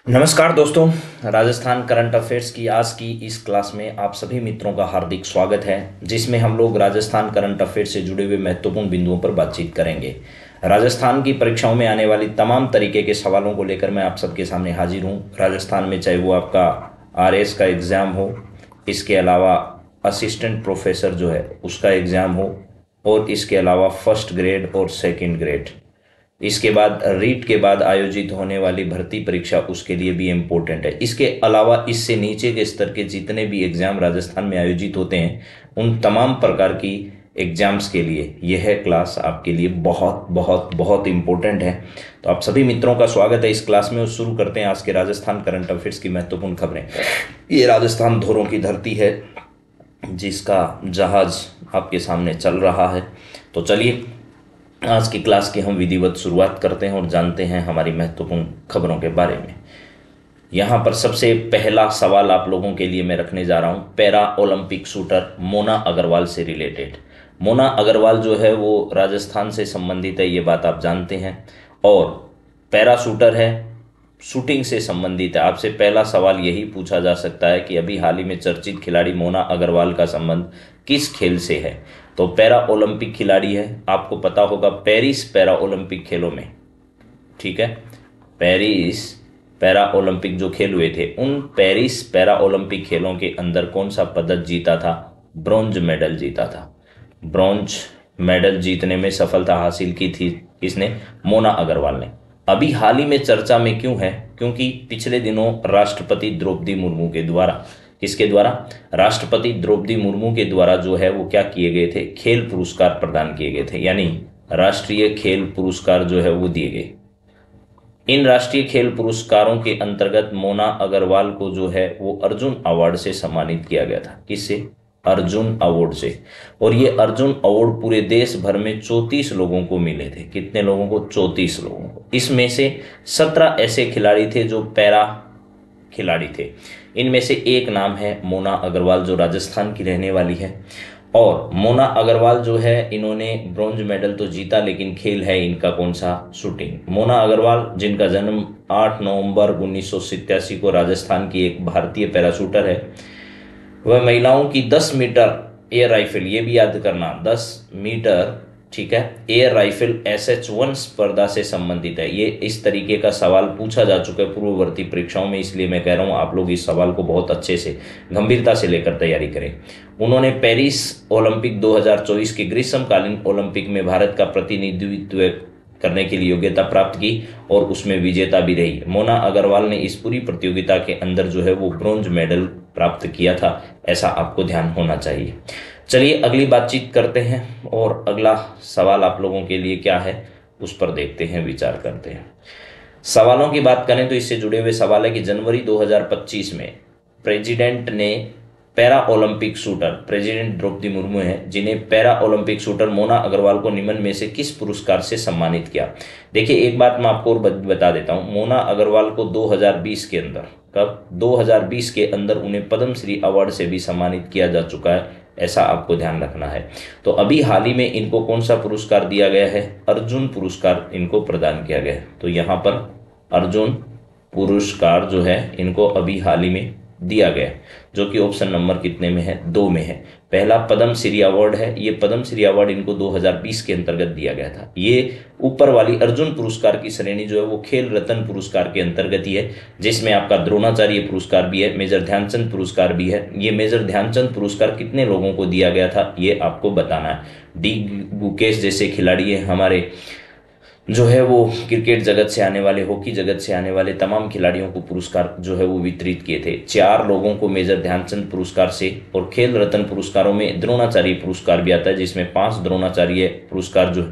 नमस्कार दोस्तों। Rajasthan current affairs की आज की इस क्लास में आप सभी मित्रों का हार्दिक स्वागत है, जिसमें हम लोग राजस्थान करंट अफेयर से जुड़े हुए महत्वपूर्ण बिंदुओं पर बातचीत करेंगे। राजस्थान की परीक्षाओं में आने वाली तमाम तरीके के सवालों को लेकर मैं आप सबके सामने हाजिर हूँ। राजस्थान में चाहे वो आपका आरएएस का एग्ज़ाम हो, इसके अलावा असिस्टेंट प्रोफेसर जो है उसका एग्ज़ाम हो, और इसके अलावा फर्स्ट ग्रेड और सेकंड ग्रेड, इसके बाद रीट के बाद आयोजित होने वाली भर्ती परीक्षा, उसके लिए भी इम्पोर्टेंट है। इसके अलावा इससे नीचे के स्तर के जितने भी एग्जाम राजस्थान में आयोजित होते हैं, उन तमाम प्रकार की एग्जाम्स के लिए यह क्लास आपके लिए बहुत बहुत बहुत इम्पोर्टेंट है। तो आप सभी मित्रों का स्वागत है इस क्लास में, और शुरू करते हैं आज के राजस्थान करंट अफेयर्स की महत्वपूर्ण खबरें। ये राजस्थान धोरों की धरती है, जिसका जहाज आपके सामने चल रहा है। तो चलिए आज की क्लास की हम विधिवत शुरुआत करते हैं और जानते हैं हमारी महत्वपूर्ण खबरों के बारे में। यहाँ पर सबसे पहला सवाल आप लोगों के लिए मैं रखने जा रहा हूँ para Olympic shooter Mona Agrawal से रिलेटेड। मोना अग्रवाल जो है वो राजस्थान से संबंधित है, ये बात आप जानते हैं, और पैरा शूटर है, शूटिंग से संबंधित है। आपसे पहला सवाल यही पूछा जा सकता है कि अभी हाल ही में चर्चित खिलाड़ी मोना अग्रवाल का संबंध किस खेल से है। तो पैरा ओलंपिक खिलाड़ी है, आपको पता होगा पेरिस पैरा ओलंपिक खेलों में, ठीक है, पेरिस पैरा ओलंपिक जो खेल हुए थे, उन पेरिस पैरा ओलंपिक खेलों के अंदर कौन सा पदक जीता था? ब्रॉन्ज मेडल जीता था। ब्रॉन्ज मेडल जीतने में सफलता हासिल की थी किसने? मोना अग्रवाल ने। अभी हाल ही में चर्चा में क्यों है? क्योंकि पिछले दिनों राष्ट्रपति द्रौपदी मुर्मू के द्वारा, किसके द्वारा? राष्ट्रपति द्रौपदी मुर्मू के द्वारा जो है वो क्या किए गए थे? खेल पुरस्कार प्रदान किए गए थे, यानी राष्ट्रीय खेल पुरस्कार जो है वो दिए गए। इन राष्ट्रीय खेल पुरस्कारों के अंतर्गत मोना अग्रवाल को जो है वो अर्जुन अवार्ड से सम्मानित किया गया था। किससे? अर्जुन अवार्ड से। और ये अर्जुन अवार्ड पूरे देश भर में 34 लोगों को मिले थे। कितने लोगों को? 34 लोगों को। इसमें से 17 ऐसे खिलाड़ी थे जो पैरा खिलाड़ी थे। इनमें से एक नाम है मोना अग्रवाल, जो राजस्थान की रहने वाली है। और मोना अग्रवाल जो है, इन्होंने ब्रॉन्ज मेडल तो जीता, लेकिन खेल है इनका कौन सा? शूटिंग। मोना अग्रवाल, जिनका जन्म 8 नवंबर 1987 को राजस्थान की एक भारतीय पैराशूटर है, वह महिलाओं की 10 मीटर एयर राइफल, ये भी याद करना, 10 मीटर, ठीक है, एयर राइफल SH1 स्पर्धा से संबंधित है। ये इस तरीके का सवाल पूछा जा चुका है पूर्ववर्ती परीक्षाओं में, इसलिए मैं कह रहा हूँ आप लोग इस सवाल को बहुत अच्छे से गंभीरता से लेकर तैयारी करें। उन्होंने पेरिस ओलंपिक 2024 के ग्रीष्मकालीन ओलंपिक में भारत का प्रतिनिधित्व करने के लिए योग्यता प्राप्त की और उसमें विजेता भी रही। मोना अग्रवाल ने इस पूरी प्रतियोगिता के अंदर जो है वो ब्रॉन्ज मेडल प्राप्त किया था, ऐसा आपको ध्यान होना चाहिए। चलिए अगली बातचीत करते हैं, और अगला सवाल आप लोगों के लिए क्या है उस पर देखते हैं, विचार करते हैं। सवालों की बात करें तो इससे जुड़े हुए सवाल है कि जनवरी 2025 में प्रेसिडेंट ने para Olympic shooter, president Droupadi Murmu है, जिन्हें para Olympic shooter Mona Agrawal को निम्न में से किस पुरस्कार से सम्मानित किया? देखिए एक बात मैं आपको और बता देता हूं, मोना अग्रवाल को 2020 के अंदर, कब? 2020 के अंदर उन्हें पद्मश्री अवार्ड से भी सम्मानित किया जा चुका है, ऐसा आपको ध्यान रखना है। तो अभी हाल ही में इनको कौन सा पुरस्कार दिया गया है? अर्जुन पुरस्कार इनको प्रदान किया गया है। तो यहाँ पर अर्जुन पुरस्कार जो है इनको अभी हाल ही में दिया गया है, जो कि ऑप्शन नंबर कितने में है? 2 में है। पहला पद्मश्री अवार्ड है, ये पद्मश्री अवार्ड इनको 2020 के अंतर्गत दिया गया था। ये ऊपर वाली अर्जुन पुरस्कार की श्रेणी जो है वो खेल रत्न पुरस्कार के अंतर्गत ही है, जिसमें आपका द्रोणाचार्य पुरस्कार भी है, मेजर ध्यानचंद पुरस्कार भी है। ये मेजर ध्यानचंद पुरस्कार कितने लोगों को दिया गया था ये आपको बताना है। डी गुकेश जैसे खिलाड़ी है हमारे, जो है वो क्रिकेट जगत से आने वाले, हॉकी जगत से आने वाले तमाम खिलाड़ियों को पुरस्कार जो है वो वितरित किए थे। 4 लोगों को मेजर ध्यानचंद पुरस्कार से, और खेल रत्न पुरस्कारों में द्रोणाचार्य पुरस्कार भी आता है, जिसमें 5 द्रोणाचार्य पुरस्कार जो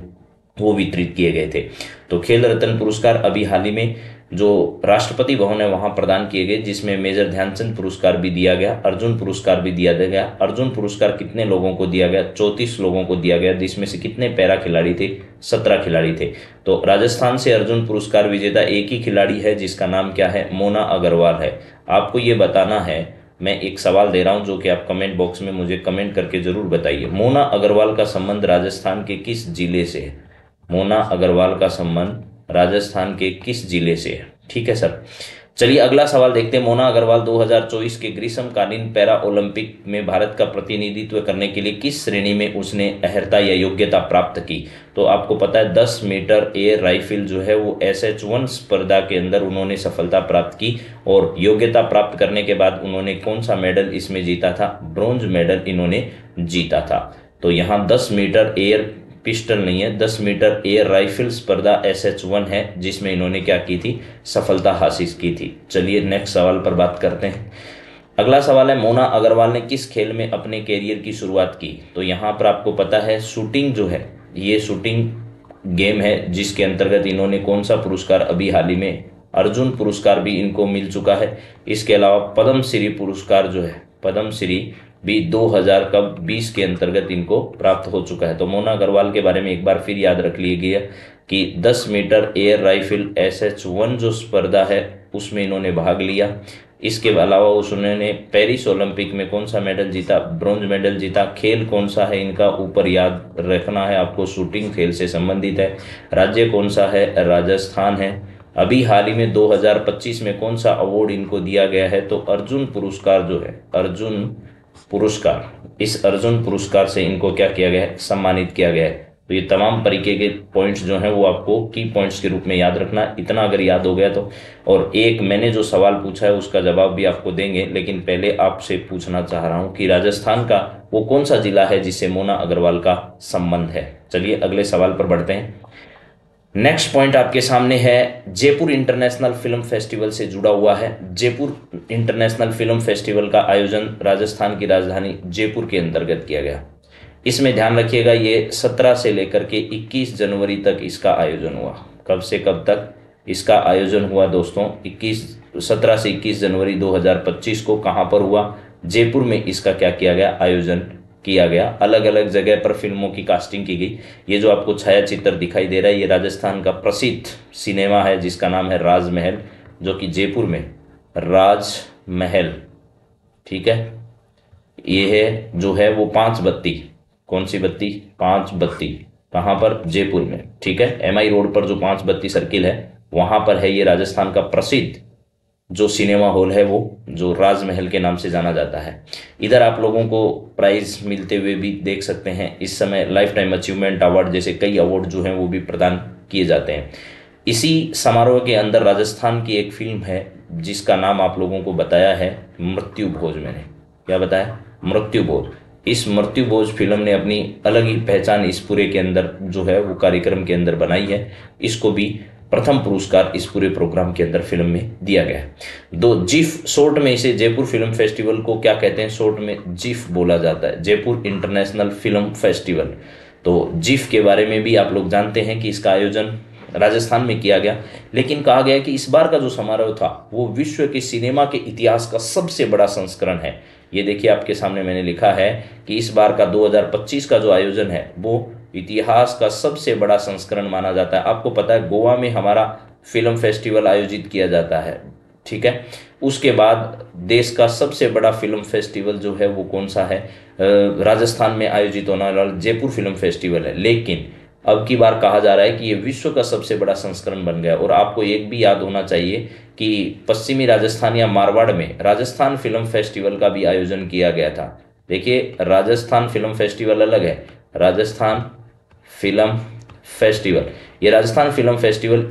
वो वितरित किए गए थे। तो खेल रत्न पुरस्कार अभी हाल ही में जो राष्ट्रपति भवन है वहां प्रदान किए गए, जिसमें मेजर ध्यानचंद पुरस्कार भी दिया गया, अर्जुन पुरस्कार भी दिया गया। अर्जुन पुरस्कार कितने लोगों को दिया गया? 34 लोगों को दिया गया, जिसमें से कितने पैरा खिलाड़ी थे? 17 खिलाड़ी थे। तो राजस्थान से अर्जुन पुरस्कार विजेता एक ही खिलाड़ी है, जिसका नाम क्या है? मोना अग्रवाल है। आपको ये बताना है, मैं एक सवाल दे रहा हूं जो कि आप कमेंट बॉक्स में मुझे कमेंट करके जरूर बताइए। मोना अग्रवाल का संबंध राजस्थान के किस जिले से है? मोना अग्रवाल का संबंध राजस्थान के किस जिले से है? ठीक है सर। चलिए अगला सवाल देखते हैं। मोना अग्रवाल 2024 के ग्रीष्मकालीन पैरा ओलंपिक में भारत का प्रतिनिधित्व करने के लिए किस श्रेणी में उसने अहर्ता या योग्यता प्राप्त की? तो आपको पता है 10 मीटर एयर राइफल जो है वो SH1 स्पर्धा के अंदर उन्होंने सफलता प्राप्त की, और योग्यता प्राप्त करने के बाद उन्होंने कौन सा मेडल इसमें जीता था? ब्रॉन्ज मेडल इन्होंने जीता था। तो यहाँ 10 मीटर एयर पिस्टल नहीं है, 10 मीटर एयर राइफल स्पर्धा SH1 है जिसमें इन्होंने क्या की थी? सफलता हासिल की थी। चलिए नेक्स्ट सवाल पर बात करते हैं। अगला सवाल है, मोना अग्रवाल ने किस खेल में अपने कैरियर की शुरुआत की? तो यहाँ पर आपको पता है शूटिंग जो है, ये शूटिंग गेम है जिसके अंतर्गत इन्होंने कौन सा पुरस्कार, अभी हाल ही में अर्जुन पुरस्कार भी इनको मिल चुका है। इसके अलावा पद्मश्री पुरस्कार जो है, पद्मश्री भी 2020 के अंतर्गत इनको प्राप्त हो चुका है। तो मोना अग्रवाल के बारे में एक बार फिर याद रख लीजिए कि 10 मीटर एयर राइफल SH1 जो स्पर्धा है उसमें इन्होंने भाग लिया। इसके अलावा उन्होंने पेरिस ओलंपिक में कौन सा मेडल जीता? ब्रॉन्ज मेडल जीता। खेल कौन सा है इनका, ऊपर याद रखना है आपको, शूटिंग खेल से संबंधित है। राज्य कौन सा है? राजस्थान है। अभी हाल ही में 2025 में कौन सा अवार्ड इनको दिया गया है? तो अर्जुन पुरस्कार जो है, अर्जुन पुरस्कार, इस अर्जुन पुरस्कार से इनको क्या किया गया है? सम्मानित किया गया है। तो ये तमाम तरीके के पॉइंट्स जो हैं वो आपको की पॉइंट्स के रूप में याद रखना। इतना अगर याद हो गया तो, और एक मैंने जो सवाल पूछा है उसका जवाब भी आपको देंगे, लेकिन पहले आपसे पूछना चाह रहा हूं कि राजस्थान का वो कौन सा जिला है जिससे मोना अग्रवाल का संबंध है। चलिए अगले सवाल पर बढ़ते हैं। नेक्स्ट पॉइंट आपके सामने है, जयपुर इंटरनेशनल फिल्म फेस्टिवल से जुड़ा हुआ है। जयपुर इंटरनेशनल फिल्म फेस्टिवल का आयोजन राजस्थान की राजधानी जयपुर के अंतर्गत किया गया। इसमें ध्यान रखिएगा ये 17 से लेकर के 21 जनवरी तक इसका आयोजन हुआ। कब से कब तक इसका आयोजन हुआ दोस्तों? 17 से 21 जनवरी 2025 को। कहाँ पर हुआ? जयपुर में इसका क्या किया गया? आयोजन किया गया। अलग अलग जगह पर फिल्मों की कास्टिंग की गई। ये जो आपको छायाचित्र दिखाई दे रहा है ये राजस्थान का प्रसिद्ध सिनेमा है जिसका नाम है राजमहल, जो कि जयपुर में राजमहल, ठीक है। ये है जो है वो 5 बत्ती, कौन सी बत्ती? 5 बत्ती। कहाँ पर? जयपुर में, ठीक है। MI रोड पर जो 5 बत्ती सर्किल है वहां पर है ये राजस्थान का प्रसिद्ध जो सिनेमा हॉल है वो, जो राजमहल के नाम से जाना जाता है। इधर आप लोगों को प्राइज मिलते हुए भी देख सकते हैं। इस समय लाइफ टाइम अचीवमेंट अवार्ड जैसे कई अवार्ड जो हैं वो भी प्रदान किए जाते हैं। इसी समारोह के अंदर राजस्थान की एक फिल्म है जिसका नाम आप लोगों को बताया है मृत्यु भोज। मैंने क्या बताया? मृत्यु भोज। इस मृत्यु भोज फिल्म ने अपनी अलग ही पहचान इस पूरे के अंदर जो है वो कार्यक्रम के अंदर बनाई है। इसको भी प्रथम पुरस्कार इस पूरे प्रोग्राम के अंदर फिल्म में दिया गया है। दो जिफ, शॉर्ट में इसे जयपुर फिल्म फेस्टिवल को क्या कहते हैं? शॉर्ट में जिफ बोला जाता है, जयपुर इंटरनेशनल फिल्म फेस्टिवल। तो जिफ के बारे में भी आप लोग जानते हैं कि इसका आयोजन राजस्थान में किया गया, लेकिन कहा गया कि इस बार का जो समारोह था वो विश्व के सिनेमा के इतिहास का सबसे बड़ा संस्करण है। ये देखिए आपके सामने मैंने लिखा है कि इस बार का 2025 का जो आयोजन है वो इतिहास का सबसे बड़ा संस्करण माना जाता है। आपको पता है गोवा में हमारा फिल्म फेस्टिवल आयोजित किया जाता है, ठीक है। उसके बाद देश का सबसे बड़ा फिल्म फेस्टिवल जो है वो कौन सा है? राजस्थान में आयोजित होने वाला जयपुर फिल्म फेस्टिवल है। लेकिन अब की बार कहा जा रहा है कि ये विश्व का सबसे बड़ा संस्करण बन गया। और आपको एक भी याद होना चाहिए कि पश्चिमी राजस्थान या मारवाड़ में राजस्थान फिल्म फेस्टिवल का भी आयोजन किया गया था। देखिए राजस्थान फिल्म फेस्टिवल अलग है, राजस्थान फिल्म फेस्टिवल, ये राजस्थान फिल्म फेस्टिवल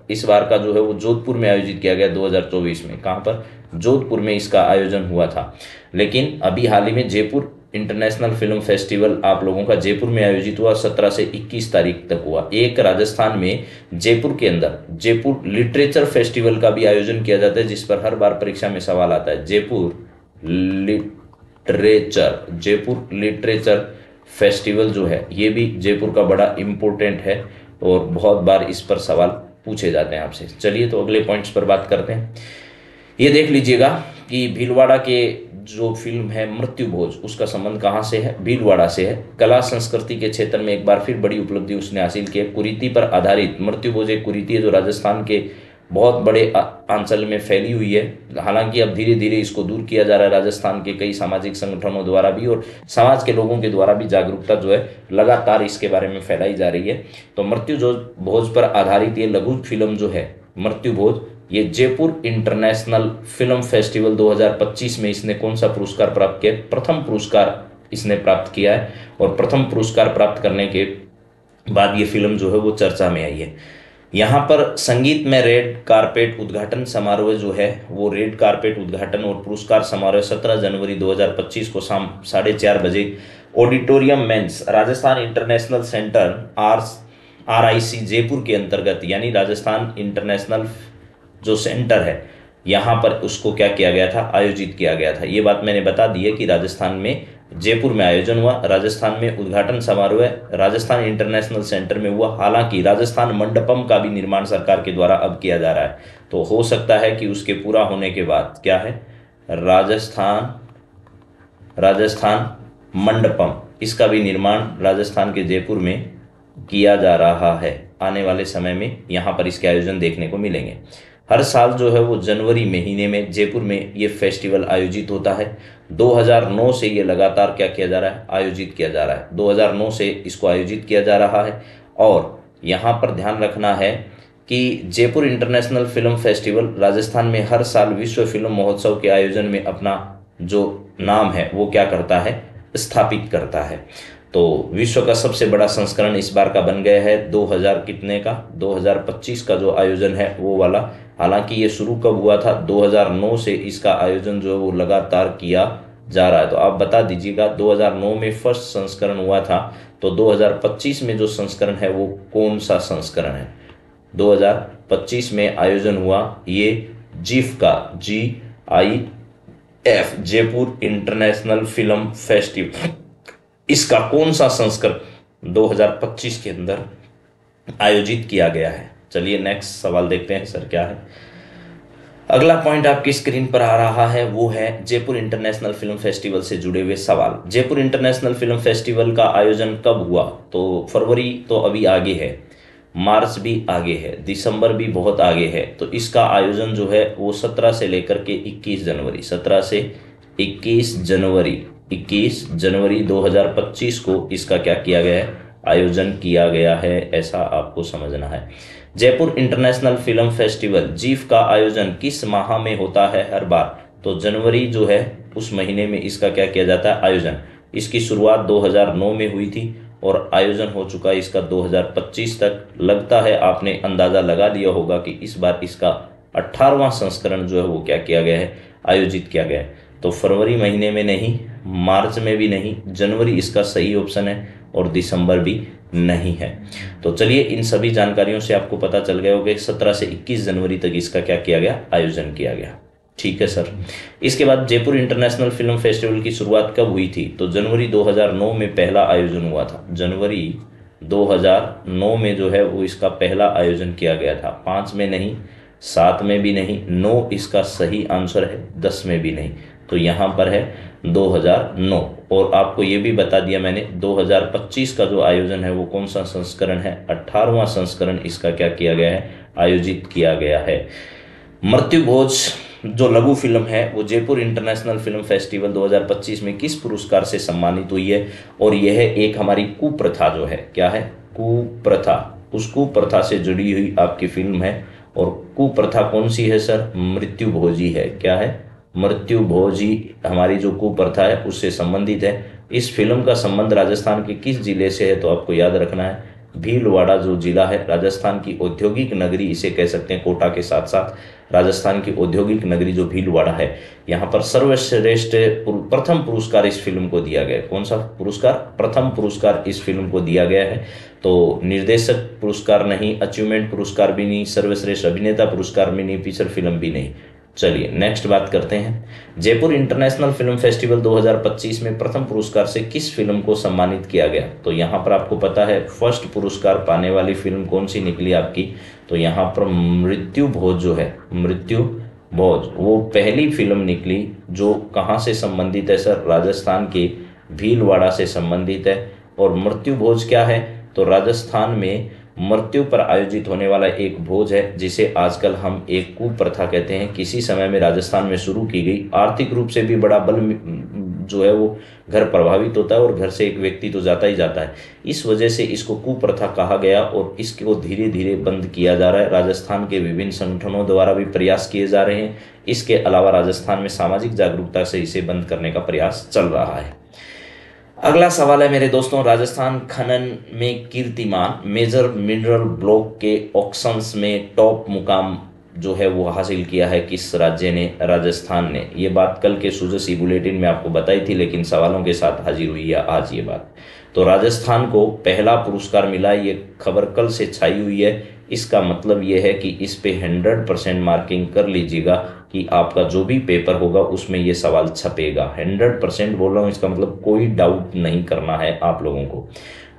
इस बार का जो है वो जोधपुर में आयोजित किया गया 2024 में। कहाँ पर? जोधपुर में इसका आयोजन हुआ था। लेकिन अभी हाल ही में जयपुर इंटरनेशनल फिल्म फेस्टिवल आप लोगों का जयपुर में आयोजित हुआ, 17 से 21 तारीख तक हुआ। एक राजस्थान में जयपुर के अंदर जयपुर लिटरेचर फेस्टिवल का भी आयोजन किया जाता है, जिस पर हर बार परीक्षा में सवाल आता है। जयपुर लिटरेचर फेस्टिवल जो है ये भी जयपुर का बड़ा इम्पोर्टेंट है और बहुत बार इस पर सवाल पूछे जाते हैं आपसे। चलिए तो अगले पॉइंट्स पर बात करते हैं। ये देख लीजिएगा कि भीलवाड़ा के जो फिल्म है मृत्यु भोज, उसका संबंध कहाँ से है? भीलवाड़ा से है। कला संस्कृति के क्षेत्र में एक बार फिर बड़ी उपलब्धि उसने हासिल की है। कुरीति पर आधारित मृत्यु भोज एक कुरीति है जो राजस्थान के बहुत बड़े अंचल में फैली हुई है। हालांकि अब धीरे धीरे इसको दूर किया जा रहा है राजस्थान के कई सामाजिक संगठनों द्वारा भी, और समाज के लोगों के द्वारा भी जागरूकता जो है लगातार इसके बारे में फैलाई जा रही है। तो मृत्यु भोज पर आधारित ये लघु फिल्म जो है मृत्यु भोज ये जयपुर इंटरनेशनल फिल्म फेस्टिवल 2025 में इसने कौन सा पुरस्कार प्राप्त किया? प्रथम पुरस्कार इसने प्राप्त किया है, और प्रथम पुरस्कार प्राप्त करने के बाद ये फिल्म जो है वो चर्चा में आई है। यहाँ पर संगीत में रेड कारपेट उद्घाटन समारोह जो है वो रेड कारपेट उद्घाटन और पुरस्कार समारोह 17 जनवरी 2025 को शाम 4:30 बजे ऑडिटोरियम मेंस Rajasthan international centre RIC Jaipur के अंतर्गत, यानी राजस्थान इंटरनेशनल जो सेंटर है यहाँ पर उसको क्या किया गया था? आयोजित किया गया था। ये बात मैंने बता दी है कि राजस्थान में जयपुर में आयोजन हुआ, राजस्थान में उद्घाटन समारोह राजस्थान इंटरनेशनल सेंटर में हुआ। हालांकि राजस्थान मंडपम का भी निर्माण सरकार के द्वारा अब किया जा रहा है, तो हो सकता है कि उसके पूरा होने के बाद क्या है, राजस्थान मंडपम, इसका भी निर्माण राजस्थान के जयपुर में किया जा रहा है। आने वाले समय में यहाँ पर इसके आयोजन देखने को मिलेंगे। हर साल जो है वो जनवरी महीने में जयपुर में ये फेस्टिवल आयोजित होता है। 2009 से ये लगातार क्या किया जा रहा है? आयोजित किया जा रहा है। 2009 से इसको आयोजित किया जा रहा है। और यहाँ पर ध्यान रखना है कि Jaipur international film festival Rajasthan में हर साल विश्व फिल्म महोत्सव के आयोजन में अपना जो नाम है वो क्या करता है? स्थापित करता है। तो विश्व का सबसे बड़ा संस्करण इस बार का बन गया है 2000 कितने का? 2025 का जो आयोजन है वो वाला। हालांकि ये शुरू कब हुआ था? 2009 से इसका आयोजन जो है वो लगातार किया जा रहा है। तो आप बता दीजिएगा 2009 में फर्स्ट संस्करण हुआ था, तो 2025 में जो संस्करण है वो कौन सा संस्करण है? 2025 में आयोजन हुआ ये जीफ का, GIF Jaipur international film festival, इसका कौन सा संस्करण 2025 के अंदर आयोजित किया गया है? चलिए नेक्स्ट सवाल देखते हैं सर क्या है। अगला पॉइंट आपकी स्क्रीन पर आ रहा है वो है जयपुर इंटरनेशनल फिल्म फेस्टिवल से जुड़े हुए सवाल। जयपुर इंटरनेशनल फिल्म फेस्टिवल का आयोजन कब हुआ? तो फरवरी तो अभी आगे है, मार्च भी आगे है, दिसंबर भी बहुत आगे है। तो इसका आयोजन जो है वो 17 से लेकर के 21 जनवरी 17 से 21 जनवरी 2025 को इसका क्या किया गया है? आयोजन किया गया है, ऐसा आपको समझना है। Jaipur international film festival GIF का आयोजन किस माह में होता है हर बार? तो जनवरी जो है उस महीने में इसका क्या किया जाता है? आयोजन। इसकी शुरुआत 2009 में हुई थी और आयोजन हो चुका है इसका 2025 तक। लगता है आपने अंदाजा लगा लिया होगा कि इस बार इसका 18वां संस्करण जो है वो क्या किया गया है? आयोजित किया गया है। तो फरवरी महीने में नहीं, मार्च में भी नहीं, जनवरी इसका सही ऑप्शन है, और दिसंबर भी नहीं है। तो चलिए इन सभी जानकारियों से आपको पता चल गया होगा कि 17 से 21 जनवरी तक इसका क्या किया गया? आयोजन किया गया। ठीक है सर। इसके बाद जयपुर इंटरनेशनल फिल्म फेस्टिवल की शुरुआत कब हुई थी? तो जनवरी 2009 में पहला आयोजन हुआ था। जनवरी 2009 में जो है वो इसका पहला आयोजन किया गया था। 5 में नहीं, 7 में भी नहीं, 9 इसका सही आंसर है, 10 में भी नहीं। तो यहाँ पर है 2009। और आपको ये भी बता दिया मैंने 2025 का जो आयोजन है वो कौन सा संस्करण है? 18वां संस्करण इसका क्या किया गया है? आयोजित किया गया है। मृत्यु भोज जो लघु फिल्म है वो जयपुर इंटरनेशनल फिल्म फेस्टिवल 2025 में किस पुरस्कार से सम्मानित हुई है? और यह एक हमारी कुप्रथा जो है, क्या है? कुप्रथा, उस कुप्रथा से जुड़ी हुई आपकी फिल्म है। और कुप्रथा कौन सी है सर? मृत्यु भोजी है। क्या है? मृत्यु भोजी हमारी जो कुप्रथा है उससे संबंधित है। इस फिल्म का संबंध राजस्थान के किस जिले से है? तो आपको याद रखना है भीलवाड़ा जो जिला है, राजस्थान की औद्योगिक नगरी इसे कह सकते हैं, कोटा के साथ साथ राजस्थान की औद्योगिक नगरी जो भीलवाड़ा है, यहाँ पर सर्वश्रेष्ठ प्रथम पुरस्कार इस फिल्म को दिया गया। कौन सा पुरस्कार? प्रथम पुरस्कार इस फिल्म को दिया गया है। तो निर्देशक पुरस्कार नहीं, अचीवमेंट पुरस्कार भी नहीं, सर्वश्रेष्ठ अभिनेता पुरस्कार भी नहीं, फीचर फिल्म भी नहीं। चलिए नेक्स्ट बात करते हैं। जयपुर इंटरनेशनल फिल्म फेस्टिवल 2025 में प्रथम पुरस्कार से किस फिल्म को सम्मानित किया गया? तो यहाँ पर आपको पता है फर्स्ट पुरस्कार पाने वाली फिल्म कौन सी निकली आपकी? तो यहाँ पर मृत्यु भोज जो है, मृत्यु भोज वो पहली फिल्म निकली जो कहाँ से संबंधित है सर? राजस्थान के भीलवाड़ा से संबंधित है। और मृत्यु भोज क्या है? तो राजस्थान में मृत्यु पर आयोजित होने वाला एक भोज है जिसे आजकल हम एक कुप्रथा कहते हैं। किसी समय में राजस्थान में शुरू की गई, आर्थिक रूप से भी बड़ा जो है वो घर प्रभावित होता है और घर से एक व्यक्ति तो जाता ही जाता है। इस वजह से इसको कुप्रथा कहा गया और इसको धीरे धीरे बंद किया जा रहा है। राजस्थान के विभिन्न संगठनों द्वारा भी प्रयास किए जा रहे हैं। इसके अलावा राजस्थान में सामाजिक जागरूकता से इसे बंद करने का प्रयास चल रहा है। अगला सवाल है मेरे दोस्तों, राजस्थान खनन में कीर्तिमान मेजर मिनरल ब्लॉक के ऑक्शंस में टॉप मुकाम जो है वो हासिल किया है किस राज्य ने? राजस्थान ने। ये बात कल के सुजसी बुलेटिन में आपको बताई थी, लेकिन सवालों के साथ हाजिर हुई है आज ये बात। तो राजस्थान को पहला पुरस्कार मिला, ये खबर कल से छाई हुई है। इसका मतलब ये है कि इस पे 100% मार्किंग कर लीजिएगा कि आपका जो भी पेपर होगा उसमें ये सवाल छपेगा। 100% बोल रहा हूँ, इसका मतलब कोई डाउट नहीं करना है आप लोगों को।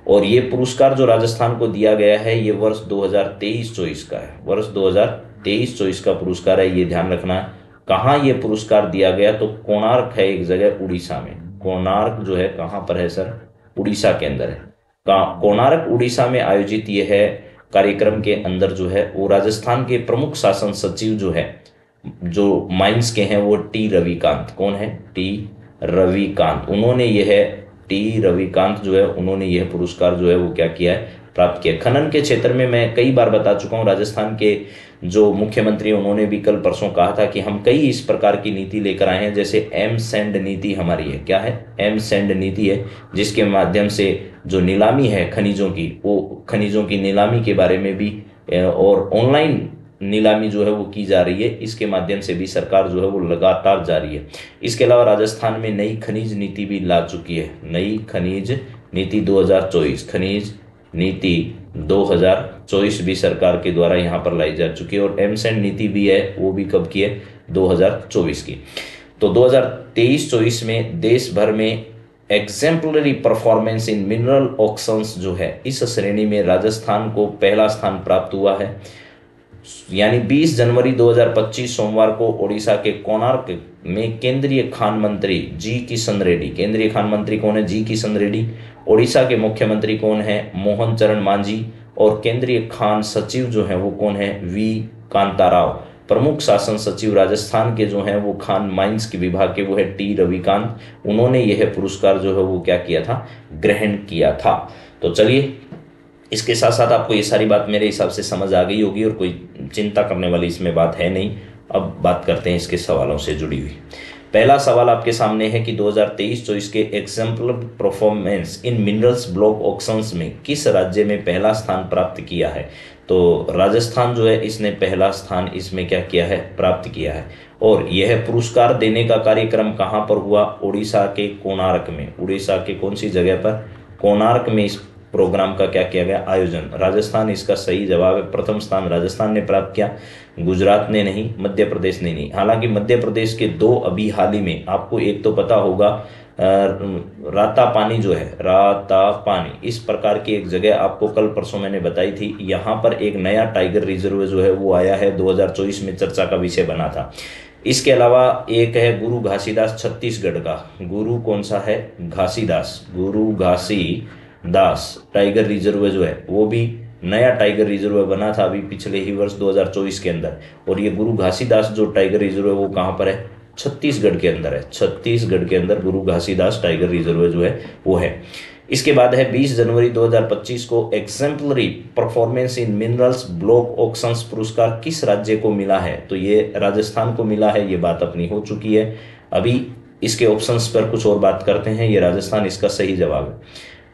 और ये पुरस्कार जो राजस्थान को दिया गया है ये वर्ष 2023-24 का है। वर्ष 2023-24 का पुरस्कार है, ये ध्यान रखना है। कहाँ ये पुरस्कार दिया गया? तो कोणार्क है एक जगह उड़ीसा में। कोणार्क जो है कहाँ पर है सर? उड़ीसा के अंदर है। कोणार्क उड़ीसा में आयोजित ये है कार्यक्रम के अंदर जो है वो राजस्थान के प्रमुख शासन सचिव जो है जो माइंस के हैं वो टी रविकांत। कौन है? टी रविकांत। उन्होंने यह टी रविकांत जो है उन्होंने यह पुरस्कार जो है वो क्या किया है? प्राप्त किया। खनन के क्षेत्र में मैं कई बार बता चुका हूँ, राजस्थान के जो मुख्यमंत्री उन्होंने भी कल परसों कहा था कि हम कई इस प्रकार की नीति लेकर आए हैं। जैसे एम सैंड नीति हमारी है। क्या है? एम सैंड नीति है, जिसके माध्यम से जो नीलामी है खनिजों की, वो खनिजों की नीलामी के बारे में भी और ऑनलाइन नीलामी जो है वो की जा रही है। इसके माध्यम से भी सरकार जो है वो लगातार जारी है। इसके अलावा राजस्थान में नई खनिज नीति भी ला चुकी है। नई खनिज नीति 2024, खनिज नीति 2024 भी सरकार के द्वारा यहाँ पर लाई जा चुकी है। और एमसेंड नीति भी है, वो भी कब की है? 2024 की। तो 2023-24 में देश भर में exemplary performance in mineral auctions जो है इस श्रेणी में राजस्थान को पहला स्थान प्राप्त हुआ है। यानी 20 जनवरी 2025 सोमवार को ओडिशा के कोणार्क में केंद्रीय खान मंत्री जी किशन रेड्डी, केंद्रीय खान मंत्री कौन है? जी किशन रेड्डी। ओडिशा के मुख्यमंत्री कौन है? मोहन चरण मांझी। और केंद्रीय खान सचिव जो है वो कौन है? वी कांताराव। प्रमुख शासन सचिव राजस्थान के जो हैं वो खान माइंस के विभाग के वो है टी रविकांत। उन्होंने यह पुरस्कार जो है वो क्या किया था? ग्रहण किया था। तो चलिए, इसके साथ साथ आपको ये सारी बात मेरे हिसाब से समझ आ गई होगी और कोई चिंता करने वाली इसमें बात है नहीं। अब बात करते हैं इसके सवालों से जुड़ी हुई। पहला सवाल आपके सामने है कि 2023-24 के example performance in minerals block auctions में किस राज्य में पहला स्थान प्राप्त किया है? तो राजस्थान जो है इसने पहला स्थान इसमें क्या किया है? प्राप्त किया है। और यह पुरस्कार देने का कार्यक्रम कहाँ पर हुआ? उड़ीसा के कोणार्क में। उड़ीसा के कौन सी जगह पर? कोणार्क में इस प्रोग्राम का क्या किया गया? आयोजन। राजस्थान इसका सही जवाब है। प्रथम स्थान राजस्थान ने प्राप्त किया, गुजरात ने नहीं, मध्य प्रदेश ने नहीं। हालांकि मध्य प्रदेश के दो अभी हाल ही में, आपको एक तो पता होगा रातापानी जो है, रातापानी इस प्रकार की एक जगह आपको कल परसों मैंने बताई थी। यहाँ पर एक नया टाइगर रिजर्व जो है वो आया है, 2024 में चर्चा का विषय बना था। इसके अलावा एक है गुरु घासीदास छत्तीसगढ़ का। गुरु कौन सा है? घासीदास। गुरु घासीदास टाइगर रिजर्व जो है वो भी नया टाइगर रिजर्व बना था अभी पिछले ही वर्ष 2024 के अंदर। और ये गुरु घासीदास जो टाइगर रिजर्व है वो कहाँ पर है? छत्तीसगढ़ के अंदर है। छत्तीसगढ़ के अंदर गुरु घासीदास टाइगर रिजर्व जो है वो है। इसके बाद है 20 जनवरी 2025 को exemplary performance in minerals block auctions पुरस्कार किस राज्य को मिला है? तो ये राजस्थान को मिला है, ये बात अपनी हो चुकी है। अभी इसके ऑप्शंस पर कुछ और बात करते हैं। ये राजस्थान इसका सही जवाब है।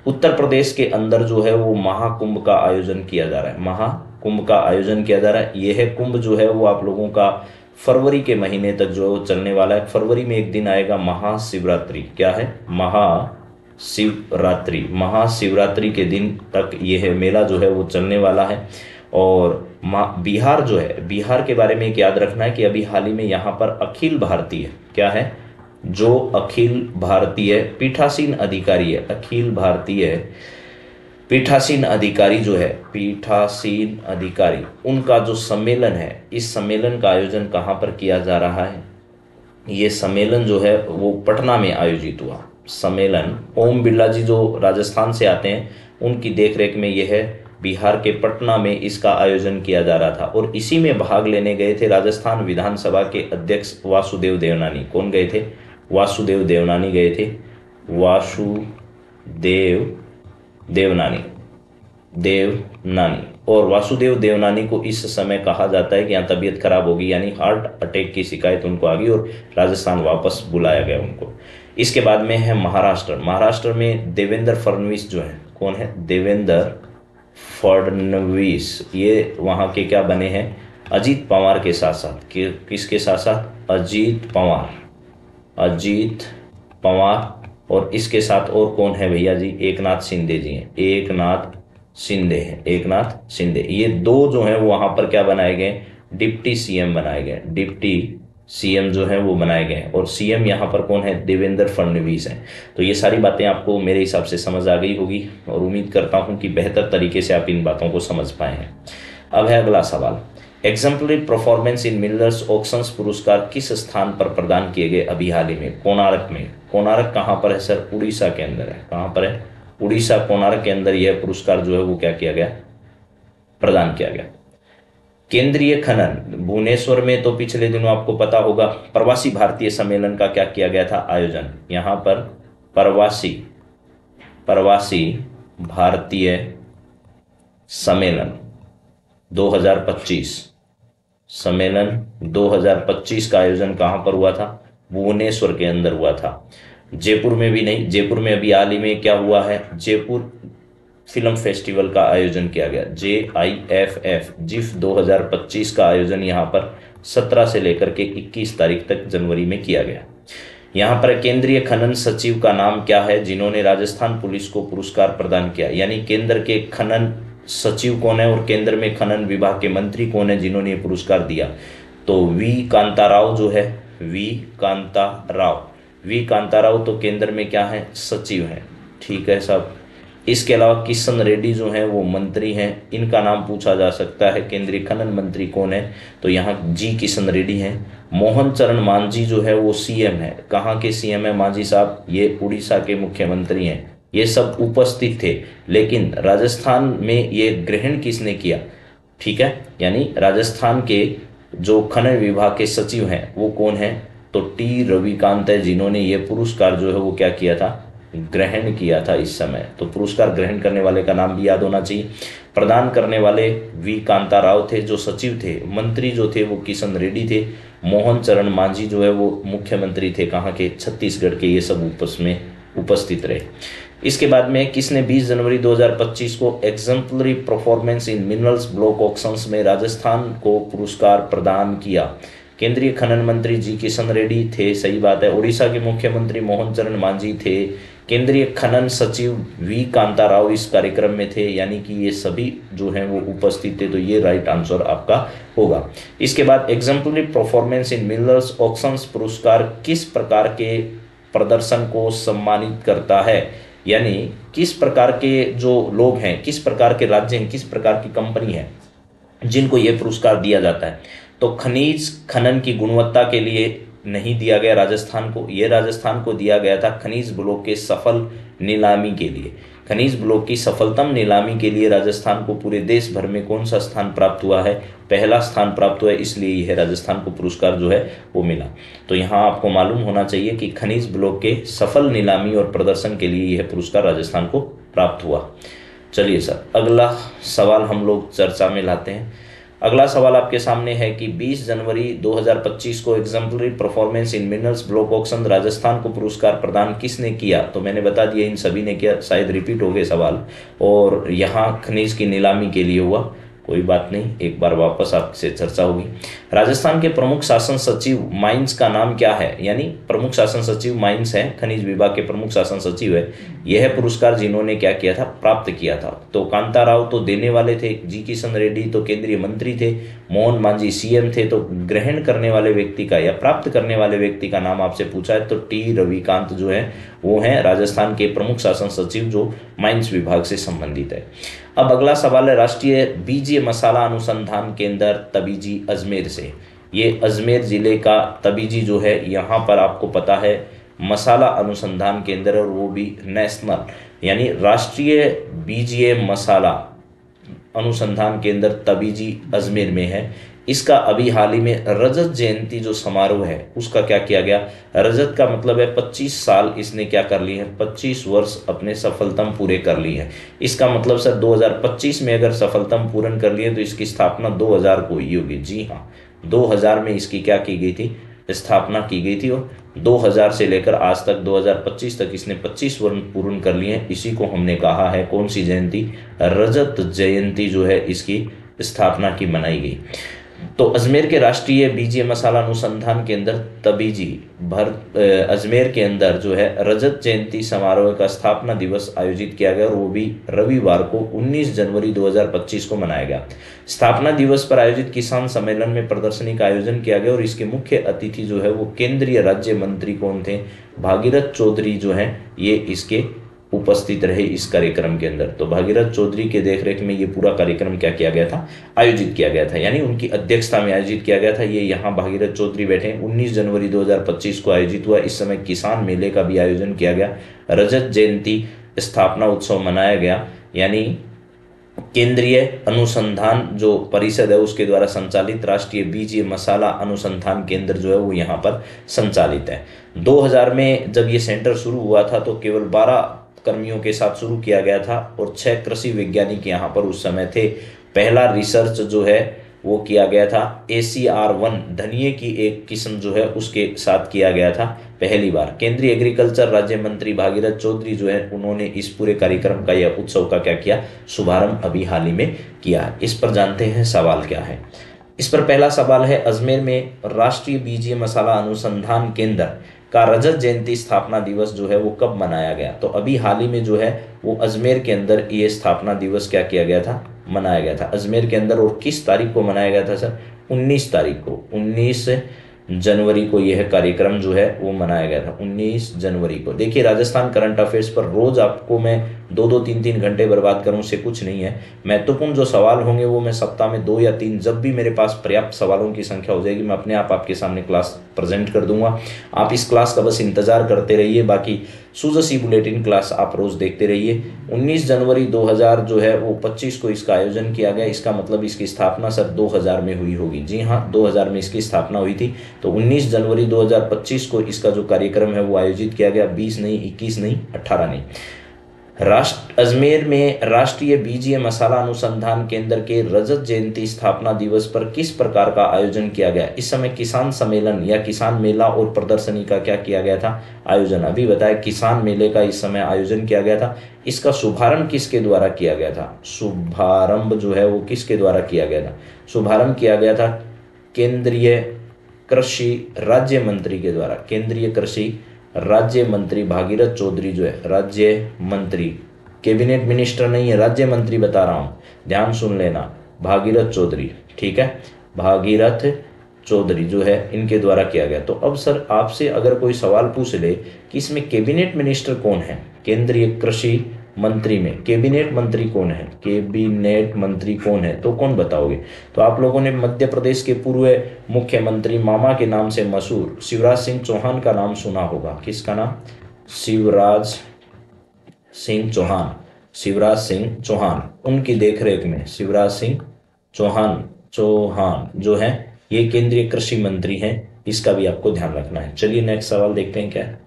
उत्तर प्रदेश के अंदर जो है वो महाकुंभ का आयोजन किया जा रहा है। महाकुंभ का आयोजन किया जा रहा है। यह कुंभ जो है वो आप लोगों का फरवरी के महीने तक जो चलने वाला है। फरवरी में एक दिन आएगा महाशिवरात्रि। क्या है? महाशिवरात्रि। महाशिवरात्रि के दिन तक यह मेला जो है वो चलने वाला है। और बिहार जो है, बिहार के बारे में एक याद रखना है कि अभी हाल ही में यहाँ पर अखिल भारतीय, क्या है? जो अखिल भारतीय पीठासीन अधिकारी है, अखिल भारतीय पीठासीन अधिकारी जो है, पीठासीन अधिकारी, उनका जो सम्मेलन है, इस सम्मेलन का आयोजन कहाँ पर किया जा रहा है? ये सम्मेलन जो है वो पटना में आयोजित हुआ। सम्मेलन ओम बिरला जी जो राजस्थान से आते हैं उनकी देखरेख में यह है, बिहार के पटना में इसका आयोजन किया जा रहा था। और इसी में भाग लेने गए थे राजस्थान विधानसभा के अध्यक्ष वासुदेव देवनानी। कौन गए थे? वासुदेव देवनानी गए थे, वासुदेव देवनानी, देवनानी। और वासुदेव देवनानी को इस समय कहा जाता है कि यहाँ तबीयत खराब होगी, यानी हार्ट अटैक की शिकायत उनको आ गई और राजस्थान वापस बुलाया गया उनको। इसके बाद में है महाराष्ट्र। महाराष्ट्र में देवेंद्र फडणवीस जो है, कौन है? देवेंद्र फडणवीस। ये वहाँ के क्या बने हैं? अजीत पवार के साथ साथ। किसके साथ साथ? अजीत पवार, अजीत पवार। और इसके साथ और कौन है भैया जी? एकनाथ शिंदे जी हैं, एकनाथ शिंदे हैं, एकनाथ शिंदे। ये दो जो हैं वो वहां पर क्या बनाए गए? डिप्टी सीएम बनाए गए, डिप्टी सीएम जो है वो बनाए गए हैं। और सीएम यहाँ पर कौन है? देवेंद्र फडणवीस हैं। तो ये सारी बातें आपको मेरे हिसाब से समझ आ गई होगी और उम्मीद करता हूँ कि बेहतर तरीके से आप इन बातों को समझ पाए हैं। अब है अगला सवाल, exemplary performance in millers auctions पुरस्कार किस स्थान पर प्रदान किए गए अभी हाल ही में? कोणार्क में। कोणार्क कहाँ पर है सर? उड़ीसा के अंदर है। कहाँ पर है? उड़ीसा, कोणार्क के अंदर यह पुरस्कार जो है वो क्या किया गया? प्रदान किया गया। केंद्रीय खनन, भुवनेश्वर में तो पिछले दिनों आपको पता होगा प्रवासी भारतीय सम्मेलन का क्या किया गया था? आयोजन। यहाँ पर प्रवासी भारतीय सम्मेलन 2025, सम्मेलन 2025 का आयोजन कहाँ पर हुआ था? भुवनेश्वर के अंदर हुआ था। जयपुर में भी नहीं, जयपुर में अभी हाल ही में क्या हुआ है? जयपुर फिल्म फेस्टिवल का आयोजन किया गया, JIFF, जिफ 2025 का आयोजन यहाँ पर 17 से लेकर के 21 तारीख तक जनवरी में किया गया। यहाँ पर केंद्रीय खनन सचिव का नाम क्या है जिन्होंने राजस्थान पुलिस को पुरस्कार प्रदान किया? यानी केंद्र के खनन सचिव कौन है और केंद्र में खनन विभाग के मंत्री कौन है जिन्होंने ये पुरस्कार दिया? तो वी कांता राव जो है, वी कांता राव तो केंद्र में क्या है? सचिव हैं। ठीक है साहब। इसके अलावा किशन रेड्डी जो हैं वो मंत्री हैं, इनका नाम पूछा जा सकता है केंद्रीय खनन मंत्री कौन है? तो यहाँ जी किशन रेड्डी हैं। मोहन चरण मांझी जो है वो सीएम है। कहाँ के सीएम है मांझी साहब? ये उड़ीसा के मुख्यमंत्री हैं। ये सब उपस्थित थे, लेकिन राजस्थान में ये ग्रहण किसने किया? ठीक है, यानी राजस्थान के जो खनन विभाग के सचिव हैं वो कौन है? तो टी रविकांत है, जिन्होंने ये पुरस्कार जो है वो क्या किया था? ग्रहण किया था इस समय। तो पुरस्कार ग्रहण करने वाले का नाम भी याद होना चाहिए। प्रदान करने वाले वी कांता राव थे जो सचिव थे, मंत्री जो थे वो किशन रेड्डी थे, मोहन चरण मांझी जो है वो मुख्यमंत्री थे, कहाँ के? छत्तीसगढ़ के। ये सब उसमें उपस्थित रहे। इसके बाद में किसने 20 जनवरी 2025 को exemplary performance in minerals block auctions में राजस्थान को पुरस्कार प्रदान किया? केंद्रीय खनन मंत्री जी किशन रेड्डी थे, सही बात है। उड़ीसा के मुख्यमंत्री मोहन चरण मांझी थे। केंद्रीय खनन सचिव वी कांता राव इस कार्यक्रम में थे, यानी कि ये सभी जो हैं वो उपस्थित थे। तो ये राइट आंसर आपका होगा। इसके बाद exemplary performance in millers auctions पुरस्कार किस प्रकार के प्रदर्शन को सम्मानित करता है? यानी किस प्रकार के जो लोग हैं, किस प्रकार के राज्य हैं, किस प्रकार की कंपनी है जिनको ये पुरस्कार दिया जाता है? तो खनिज खनन की गुणवत्ता के लिए नहीं दिया गया राजस्थान को, ये राजस्थान को दिया गया था खनिज ब्लॉक के सफल नीलामी के लिए। खनिज ब्लॉक की सफलतम नीलामी के लिए राजस्थान को पूरे देश भर में कौन सा स्थान प्राप्त हुआ है? पहला स्थान प्राप्त हुआ है, इसलिए यह राजस्थान को पुरस्कार जो है वो मिला। तो यहाँ आपको मालूम होना चाहिए कि खनिज ब्लॉक के सफल नीलामी और प्रदर्शन के लिए यह पुरस्कार राजस्थान को प्राप्त हुआ। चलिए सर, अगला सवाल हम लोग चर्चा में लाते हैं। अगला सवाल आपके सामने है कि 20 जनवरी 2025 को exemplary performance in minerals block auction Rajasthan को पुरस्कार प्रदान किसने किया? तो मैंने बता दिया इन सभी ने किया, शायद रिपीट हो गए सवाल। और यहाँ खनिज की नीलामी के लिए हुआ, कोई बात नहीं, एक बार वापस आपसे चर्चा होगी। राजस्थान के प्रमुख शासन सचिव माइंस का नाम क्या है? यानी प्रमुख शासन सचिव माइंस है, खनिज विभाग के प्रमुख शासन सचिव है। यह पुरस्कार जिन्होंने क्या किया था? प्राप्त किया था। तो कांता राव तो देने वाले थे, जी किशन रेड्डी तो केंद्रीय मंत्री थे, मोहन मांझी सीएम थे। तो ग्रहण करने वाले व्यक्ति का या प्राप्त करने वाले व्यक्ति का नाम आपसे पूछा है तो टी रविकांत जो है वो है राजस्थान के प्रमुख शासन सचिव जो माइंस विभाग से संबंधित है। अब अगला सवाल है राष्ट्रीय बीजीय मसाला अनुसंधान केंद्र तबीजी अजमेर से। ये अजमेर जिले का तबीजी जो है, यहाँ पर आपको पता है मसाला अनुसंधान केंद्र, और वो भी नेशनल यानी राष्ट्रीय बीजीय मसाला अनुसंधान केंद्र तबीजी अजमेर में है। इसका अभी हाल ही में रजत जयंती जो समारोह है उसका क्या किया गया। रजत का मतलब है 25 साल इसने क्या कर लिए हैं, 25 वर्ष अपने सफलतम पूरे कर लिए हैं। इसका मतलब सर 2025 में अगर सफलतम पूर्ण कर लिए तो इसकी स्थापना 2000 को हुई होगी। जी हाँ, 2000 में इसकी क्या की गई थी, स्थापना की गई थी। और 2000 से लेकर आज तक 2025 तक इसने 25 वर्ष पूर्ण कर लिए हैं। इसी को हमने कहा है कौन सी जयंती, रजत जयंती जो है इसकी स्थापना की मनाई गई। तो अजमेर के राष्ट्रीय बीजीय मसाला अनुसंधान केंद्र तबीजी भर अजमेर के अंदर जो है रजत जयंती समारोह का स्थापना दिवस आयोजित किया गया और वो भी रविवार को 19 जनवरी 2025 को मनाया गया। स्थापना दिवस पर आयोजित किसान सम्मेलन में प्रदर्शनी का आयोजन किया गया और इसके मुख्य अतिथि जो है वो केंद्रीय राज्य मंत्री कौन थे, भागीरथ चौधरी जो हैं ये इसके उपस्थित रहे इस कार्यक्रम के अंदर। तो भागीरथ चौधरी के देखरेख में ये पूरा कार्यक्रम क्या किया गया था, आयोजित किया गया था, यानी उनकी अध्यक्षता में आयोजित किया गया था। ये यहाँ भागीरथ चौधरी बैठे। 19 जनवरी 2025 को आयोजित हुआ। इस समय किसान मेले का भी आयोजन किया गया, रजत जयंती स्थापना उत्सव मनाया गया, यानी केंद्रीय अनुसंधान जो परिषद है उसके द्वारा संचालित राष्ट्रीय बीजीय मसाला अनुसंधान केंद्र जो है वो यहाँ पर संचालित है। 2000 में जब ये सेंटर शुरू हुआ था तो केवल 12 कर्मियों के साथ शुरू किया गया था और 6 कृषि वैज्ञानिक यहाँ पर उस समय थे। पहला रिसर्च जो है वो किया गया था ACR1 धनिये की एक किस्म जो है उसके साथ किया गया था पहली बार। केंद्रीय एग्रीकल्चर राज्य मंत्री भागीरथ चौधरी जो है उन्होंने इस पूरे कार्यक्रम का या उत्सव का क्या किया, शुभारंभ अभी हाल ही में किया। इस पर जानते हैं सवाल क्या है। इस पर पहला सवाल है, अजमेर में राष्ट्रीय बीजीय मसाला अनुसंधान केंद्र का रजत जयंती स्थापना दिवस जो है वो कब मनाया गया। तो अभी हाल ही में जो है वो अजमेर के अंदर ये स्थापना दिवस क्या किया गया था, मनाया गया था अजमेर के अंदर। और किस तारीख को मनाया गया था सर, 19 तारीख को, 19 जनवरी को यह कार्यक्रम जो है वो मनाया गया था, 19 जनवरी को। देखिए राजस्थान करंट अफेयर्स पर रोज आपको मैं 2-2, 3-3 घंटे बर्बाद करूं उससे कुछ नहीं है। महत्वपूर्ण जो सवाल होंगे वो मैं सप्ताह में 2 या 3, जब भी मेरे पास पर्याप्त सवालों की संख्या हो जाएगी मैं अपने आप आपके सामने क्लास प्रेजेंट कर दूंगा। आप इस क्लास का बस इंतजार करते रहिए। बाकी सुजसी बुलेटिन क्लास आप रोज देखते रहिए। 19 जनवरी 2000 जो है वो 25 को इसका आयोजन किया गया। इसका मतलब इसकी स्थापना सर 2000 में हुई होगी। जी हाँ, 2000 में इसकी स्थापना हुई थी। तो 19 जनवरी 2025 को इसका जो कार्यक्रम है वो आयोजित किया गया। 20 नहीं, 21 नहीं, 18 नहीं। अजमेर में राष्ट्रीय बीजीय मसाला अनुसंधान केंद्र के रजत जयंती स्थापना दिवस पर किस प्रकार का आयोजन किया गया। इस समय किसान सम्मेलन या किसान मेला और प्रदर्शनी का क्या किया गया था, आयोजन। अभी बताया किसान मेले का इस समय आयोजन किया गया था। इसका शुभारंभ किसके द्वारा किया गया था, शुभारंभ जो है वो किसके द्वारा किया गया था, शुभारंभ किया गया था केंद्रीय कृषि राज्य मंत्री के द्वारा। केंद्रीय कृषि राज्य मंत्री भागीरथ चौधरी जो है, राज्य मंत्री, कैबिनेट मिनिस्टर नहीं है, राज्य मंत्री बता रहा हूं, ध्यान सुन लेना, भागीरथ चौधरी, ठीक है, भागीरथ चौधरी जो है इनके द्वारा किया गया। तो अब सर आपसे अगर कोई सवाल पूछ ले कि इसमें कैबिनेट मिनिस्टर कौन है, केंद्रीय कृषि मंत्री में कैबिनेट मंत्री कौन है, कैबिनेट मंत्री कौन है, तो कौन बताओगे। तो आप लोगों ने मध्य प्रदेश के पूर्व मुख्यमंत्री मामा के नाम से मशहूर शिवराज सिंह चौहान का नाम सुना होगा। किसका नाम, शिवराज सिंह चौहान, शिवराज सिंह चौहान, उनकी देखरेख में शिवराज सिंह चौहान जो है ये केंद्रीय कृषि मंत्री हैं। इसका भी आपको ध्यान रखना है। चलिए नेक्स्ट सवाल देखते हैं क्या है।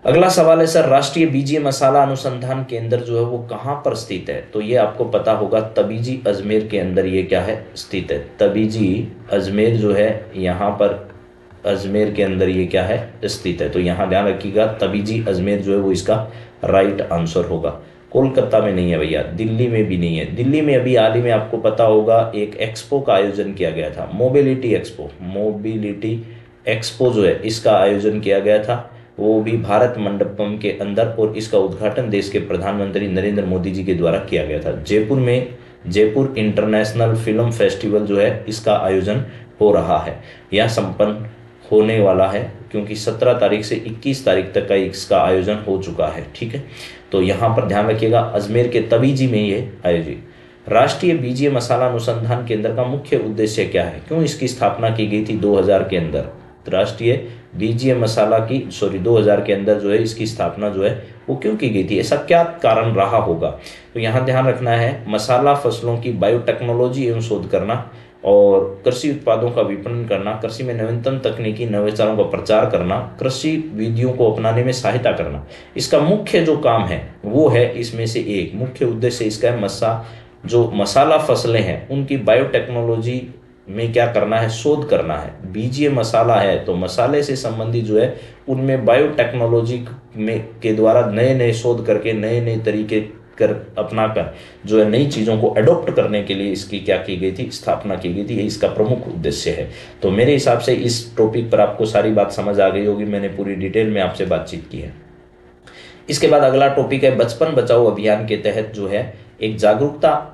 अगला सवाल है सर, राष्ट्रीय बीजीय मसाला अनुसंधान केंद्र जो है वो कहाँ पर स्थित है। तो ये आपको पता होगा तबीजी अजमेर के अंदर ये क्या है, स्थित है। तबीजी अजमेर जो है यहाँ पर अजमेर के अंदर ये क्या है, स्थित है। तो यहाँ ध्यान रखिएगा तबीजी अजमेर जो है वो इसका राइट आंसर होगा। कोलकाता में नहीं है भैया, दिल्ली में भी नहीं है। दिल्ली में अभी हाल ही में आपको पता होगा एक एक्सपो का आयोजन किया गया था, मोबिलिटी एक्सपो जो है इसका आयोजन किया गया था, वो भी भारत मंडपम के अंदर, और इसका उद्घाटन देश के प्रधानमंत्री नरेंद्र मोदी जी के द्वारा किया गया था। जयपुर में जयपुर इंटरनेशनल फिल्म फेस्टिवल जो है इसका आयोजन हो रहा है या संपन्न होने वाला है, क्योंकि 17 तारीख से 21 तारीख तक का इसका आयोजन हो चुका है, ठीक है। तो यहाँ पर ध्यान रखिएगा अजमेर के तबीजी में ये आयोजित। राष्ट्रीय बीजीय मसाला अनुसंधान केंद्र का मुख्य उद्देश्य क्या है, क्यों इसकी स्थापना की गई थी 2000 के अंदर। राष्ट्रीय बीजीय मसाला की 2000 के अंदर जो है इसकी स्थापना जो है वो क्यों की गई थी, ऐसा क्या कारण रहा होगा। तो यहाँ ध्यान रखना है, मसाला फसलों की बायोटेक्नोलॉजी एवं शोध करना, और कृषि उत्पादों का विपणन करना, कृषि में नवीनतम तकनीकी नवाचारों का प्रचार करना, कृषि विधियों को अपनाने में सहायता करना। इसका मुख्य जो काम है वो है, इसमें से एक मुख्य उद्देश्य इसका है जो मसाला फसलें हैं उनकी बायोटेक्नोलॉजी में क्या करना है, शोध करना है। बीजीय मसाला है तो मसाले से संबंधित जो है उनमें बायोटेक्नोलॉजी में के द्वारा नए नए शोध करके नए नए तरीके कर अपनाकर जो है नई चीज़ों को अडॉप्ट करने के लिए इसकी क्या की गई थी, स्थापना की गई थी। ये इसका प्रमुख उद्देश्य है। तो मेरे हिसाब से इस टॉपिक पर आपको सारी बात समझ आ गई होगी, मैंने पूरी डिटेल में आपसे बातचीत की है। इसके बाद अगला टॉपिक है, बचपन बचाओ अभियान के तहत जो है एक जागरूकता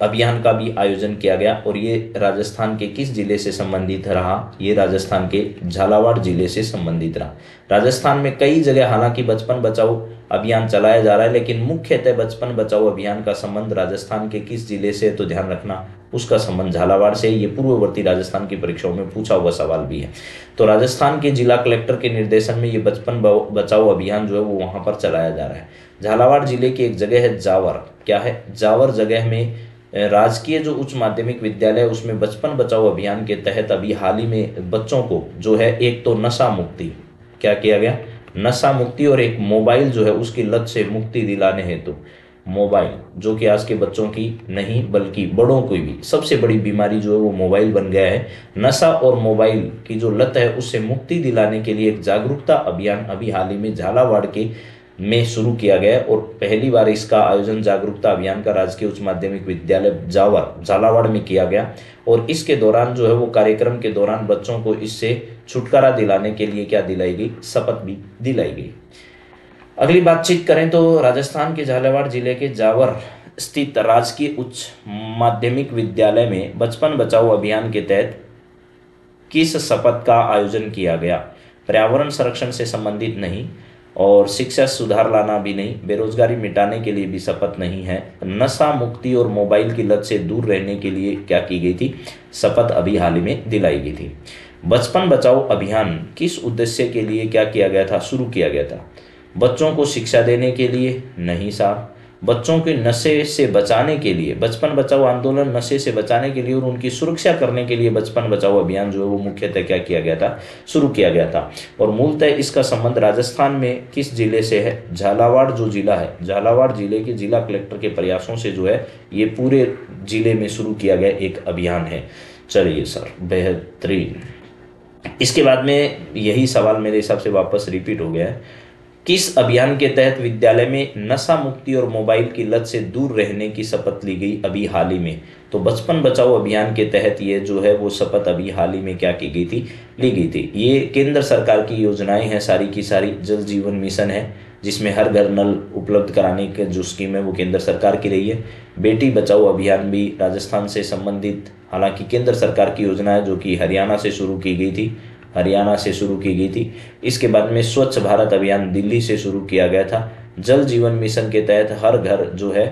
अभियान का भी आयोजन किया गया। और ये राजस्थान के किस जिले से संबंधित रहा, ये राजस्थान के झालावाड़ जिले से संबंधित रहा। राजस्थान में कई जगह हालांकि बचपन बचाओ अभियान चलाया जा रहा है, लेकिन मुख्यतः बचपन बचाओ अभियान का संबंध राजस्थान के किस जिले से, तो ध्यान रखना उसका संबंध झालावाड़ से। ये पूर्ववर्ती राजस्थान की परीक्षाओं में पूछा हुआ सवाल भी है। तो राजस्थान के जिला कलेक्टर के निर्देशन में ये बचपन बचाओ अभियान जो है वो वहां पर चलाया जा रहा है। झालावाड़ जिले की एक जगह है जावर, क्या है, जावर जगह में राजकीय जो उच्च माध्यमिक विद्यालय है उसमें बचपन बचाओ अभियान के तहत अभी हाल ही में बच्चों को जो है एक तो नशा मुक्ति, क्या किया गया, नशा मुक्ति, और एक मोबाइल जो है उसकी लत से मुक्ति दिलाने हेतु मोबाइल, जो कि आज के बच्चों की नहीं बल्कि बड़ों की भी सबसे बड़ी बीमारी जो है वो मोबाइल बन गया है। नशा और मोबाइल की जो लत है उससे मुक्ति दिलाने के लिए एक जागरूकता अभियान अभी हाल ही में झालावाड़ के में शुरू किया गया। और पहली बार इसका आयोजन जागरूकता अभियान का राजकीय उच्च माध्यमिक विद्यालय जावर झालावाड़ में किया गया। और इसके दौरान जो है वो कार्यक्रम के दौरान बच्चों को इससे छुटकारा दिलाने के लिए क्या दिलाई गई, शपथ भी दिलाई गई। अगली बातचीत करें तो राजस्थान के झालावाड़ जिले के जावर स्थित राजकीय उच्च माध्यमिक विद्यालय में बचपन बचाओ अभियान के तहत किस शपथ का आयोजन किया गया। पर्यावरण संरक्षण से संबंधित नहीं, और शिक्षा सुधार लाना भी नहीं, बेरोजगारी मिटाने के लिए भी शपथ नहीं है, नशा मुक्ति और मोबाइल की लत से दूर रहने के लिए क्या की गई थी, शपथ अभी हाल ही में दिलाई गई थी। बचपन बचाओ अभियान किस उद्देश्य के लिए क्या किया गया था, शुरू किया गया था, बच्चों को शिक्षा देने के लिए नहीं साहब, बच्चों के नशे से बचाने के लिए, बचपन बचाओ आंदोलन नशे से बचाने के लिए और उनकी सुरक्षा करने के लिए बचपन बचाओ अभियान जो है वो मुख्यतः क्या किया गया था, शुरू किया गया था। और मूलतः इसका संबंध राजस्थान में किस जिले से है, झालावाड़ जो जिला है, झालावाड़ जिले के जिला कलेक्टर के प्रयासों से जो है ये पूरे जिले में शुरू किया गया एक अभियान है। चलिए सर, बेहतरीन। इसके बाद में यही सवाल मेरे हिसाब से वापस रिपीट हो गया है, किस अभियान के तहत विद्यालय में नशा मुक्ति और मोबाइल की लत से दूर रहने की शपथ ली गई अभी हाल ही में। तो बचपन बचाओ अभियान के तहत ये जो है वो शपथ अभी हाल ही में क्या की गई थी, ली गई थी। ये केंद्र सरकार की योजनाएं हैं सारी की सारी। जल जीवन मिशन है जिसमें हर घर नल उपलब्ध कराने की जो स्कीम है वो केंद्र सरकार की रही है। बेटी बचाओ अभियान भी राजस्थान से संबंधित, हालांकि केंद्र सरकार की योजना है जो कि हरियाणा से शुरू की गई थी, इसके बाद में स्वच्छ भारत अभियान दिल्ली से शुरू किया गया था। जल जीवन मिशन के तहत हर घर जो है,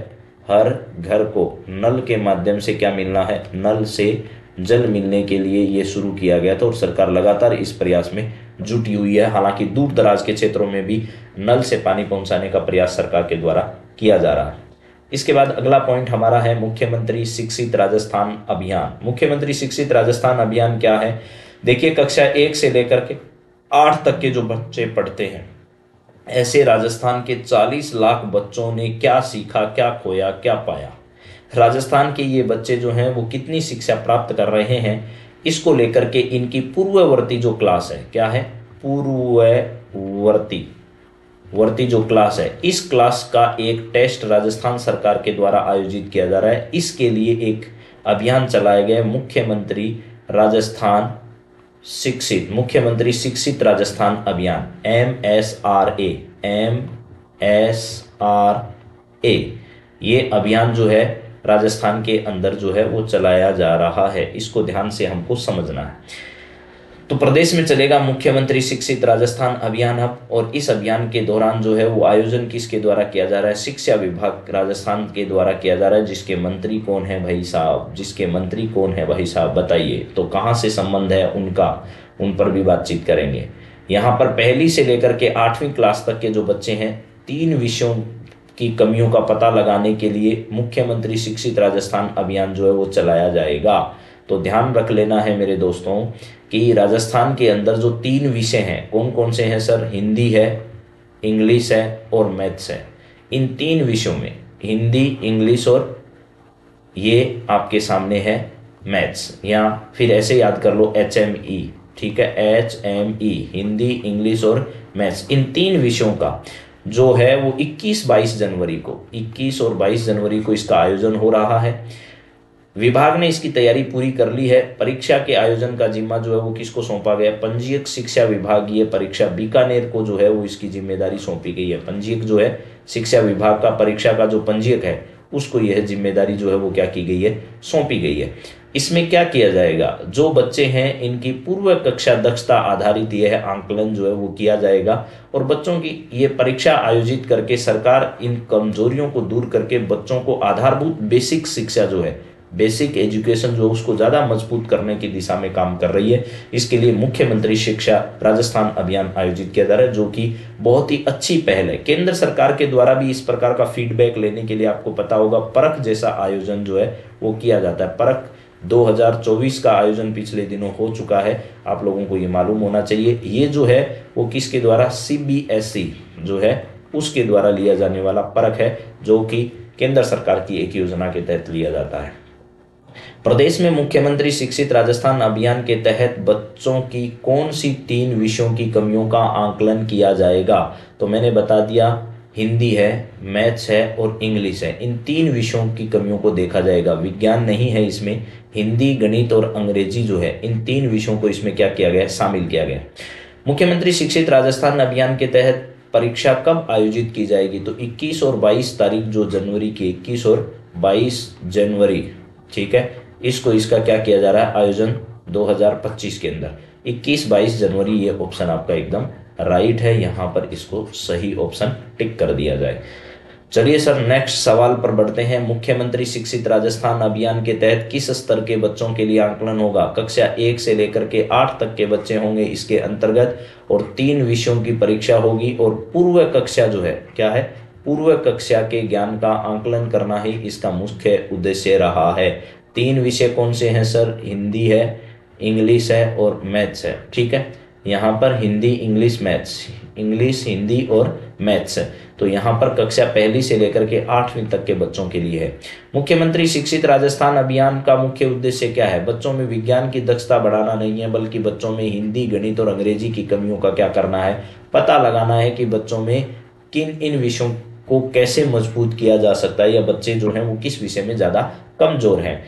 हर घर को नल के माध्यम से क्या मिलना है, नल से जल मिलने के लिए ये शुरू किया गया था। और सरकार लगातार इस प्रयास में जुटी हुई है। हालांकि दूर दराज के क्षेत्रों में भी नल से पानी पहुंचाने का प्रयास सरकार के द्वारा किया जा रहा है। इसके बाद अगला पॉइंट हमारा है मुख्यमंत्री शिक्षित राजस्थान अभियान। मुख्यमंत्री शिक्षित राजस्थान अभियान क्या है, देखिए कक्षा 1 से लेकर के 8 तक के जो बच्चे पढ़ते हैं, ऐसे राजस्थान के 40 लाख बच्चों ने क्या सीखा, क्या खोया, क्या पाया। राजस्थान के ये बच्चे जो हैं वो कितनी शिक्षा प्राप्त कर रहे हैं, इसको लेकर के इनकी पूर्ववर्ती जो क्लास है, क्या है, पूर्ववर्ती जो क्लास है, इस क्लास का एक टेस्ट राजस्थान सरकार के द्वारा आयोजित किया जा रहा है। इसके लिए एक अभियान चलाया गया है, मुख्यमंत्री शिक्षित राजस्थान अभियान, MSRA। ये अभियान जो है राजस्थान के अंदर जो है वो चलाया जा रहा है, इसको ध्यान से हमको समझना है। तो प्रदेश में चलेगा मुख्यमंत्री शिक्षित राजस्थान अभियान अब, और इस अभियान के दौरान जो है वो आयोजन किसके द्वारा किया जा रहा है, शिक्षा विभाग राजस्थान के द्वारा किया जा रहा है। जिसके मंत्री कौन है भाई साहब, बताइए। तो कहाँ से संबंध है उनका, उन पर भी बातचीत करेंगे। यहाँ पर पहली से लेकर के 8वीं क्लास तक के जो बच्चे हैं, 3 विषयों की कमियों का पता लगाने के लिए मुख्यमंत्री शिक्षित राजस्थान अभियान जो है वो चलाया जाएगा। तो ध्यान रख लेना है मेरे दोस्तों कि राजस्थान के अंदर जो 3 विषय हैं, कौन कौन से हैं सर? हिंदी है, इंग्लिश है और मैथ्स है। इन 3 विषयों में हिंदी, इंग्लिश और ये आपके सामने है मैथ्स, या फिर ऐसे याद कर लो HME, ठीक है, HME, हिंदी, इंग्लिश और मैथ्स। इन 3 विषयों का जो है वो 21 और 22 जनवरी को इसका आयोजन हो रहा है। विभाग ने इसकी तैयारी पूरी कर ली है। परीक्षा के आयोजन का जिम्मा जो है वो किसको सौंपा गया? पंजीयक शिक्षा विभागीय परीक्षा बीकानेर को जो है वो इसकी जिम्मेदारी सौंपी गई है। पंजीयक जो है शिक्षा विभाग का, परीक्षा का जो पंजीयक है उसको यह जिम्मेदारी जो है वो क्या की गई है? सौंपी गई है। इसमें क्या किया जाएगा? जो बच्चे हैं इनकी पूर्व कक्षा दक्षता आधारित यह आंकलन जो है वो किया जाएगा, और बच्चों की ये परीक्षा आयोजित करके सरकार इन कमजोरियों को दूर करके बच्चों को आधारभूत बेसिक शिक्षा जो है, बेसिक एजुकेशन जो उसको ज़्यादा मजबूत करने की दिशा में काम कर रही है। इसके लिए मुख्यमंत्री शिक्षा राजस्थान अभियान आयोजित किया जा रहा है, जो कि बहुत ही अच्छी पहल है। केंद्र सरकार के द्वारा भी इस प्रकार का फीडबैक लेने के लिए आपको पता होगा परख जैसा आयोजन जो है वो किया जाता है। परख 2024 का आयोजन पिछले दिनों हो चुका है, आप लोगों को ये मालूम होना चाहिए। ये जो है वो किसके द्वारा? CBSE जो है उसके द्वारा लिया जाने वाला परख है, जो कि केंद्र सरकार की एक योजना के तहत लिया जाता है। प्रदेश में मुख्यमंत्री शिक्षित राजस्थान अभियान के तहत बच्चों की कौन सी 3 विषयों की कमियों का आंकलन किया जाएगा? तो मैंने बता दिया, हिंदी है, मैथ्स है और इंग्लिश है। इन 3 विषयों की कमियों को देखा जाएगा। विज्ञान नहीं है इसमें, हिंदी, गणित और अंग्रेजी जो है, इन 3 विषयों को इसमें क्या किया गया? शामिल किया गया। मुख्यमंत्री शिक्षित राजस्थान अभियान के तहत परीक्षा कब आयोजित की जाएगी? तो 21 और 22 तारीख जो जनवरी की, 21 और 22 जनवरी, ठीक है, इसको इसका क्या किया जा रहा है? आयोजन 2025 के अंदर 21-22 जनवरी। ये ऑप्शन आपका एकदम राइट है, यहाँ पर इसको सही ऑप्शन टिक कर दिया जाए। चलिए सर नेक्स्ट सवाल पर बढ़ते हैं। मुख्यमंत्री शिक्षित राजस्थान अभियान के तहत किस स्तर के बच्चों के लिए आंकलन होगा? कक्षा 1 से लेकर के 8 तक के बच्चे होंगे इसके अंतर्गत, और 3 विषयों की परीक्षा होगी, और पूर्व कक्षा जो है क्या है? पूर्व कक्षा के ज्ञान का आंकलन करना ही इसका मुख्य उद्देश्य रहा है। 3 विषय कौन से हैं सर? हिंदी है, इंग्लिश है और मैथ्स है, ठीक है। यहाँ पर Hindi, English, maths, English, Hindi और मैथ्स है। तो यहाँ पर कक्षा 1 से लेकर के 8वीं तक के बच्चों के लिए है। मुख्यमंत्री शिक्षित राजस्थान अभियान का मुख्य उद्देश्य क्या है? बच्चों में विज्ञान की दक्षता बढ़ाना नहीं है, बल्कि बच्चों में हिंदी, गणित और अंग्रेजी की कमियों का क्या करना है? पता लगाना है कि बच्चों में किन इन विषयों को कैसे मजबूत किया जा सकता है, या बच्चे जो हैं वो किस विषय में ज़्यादा कमजोर हैं।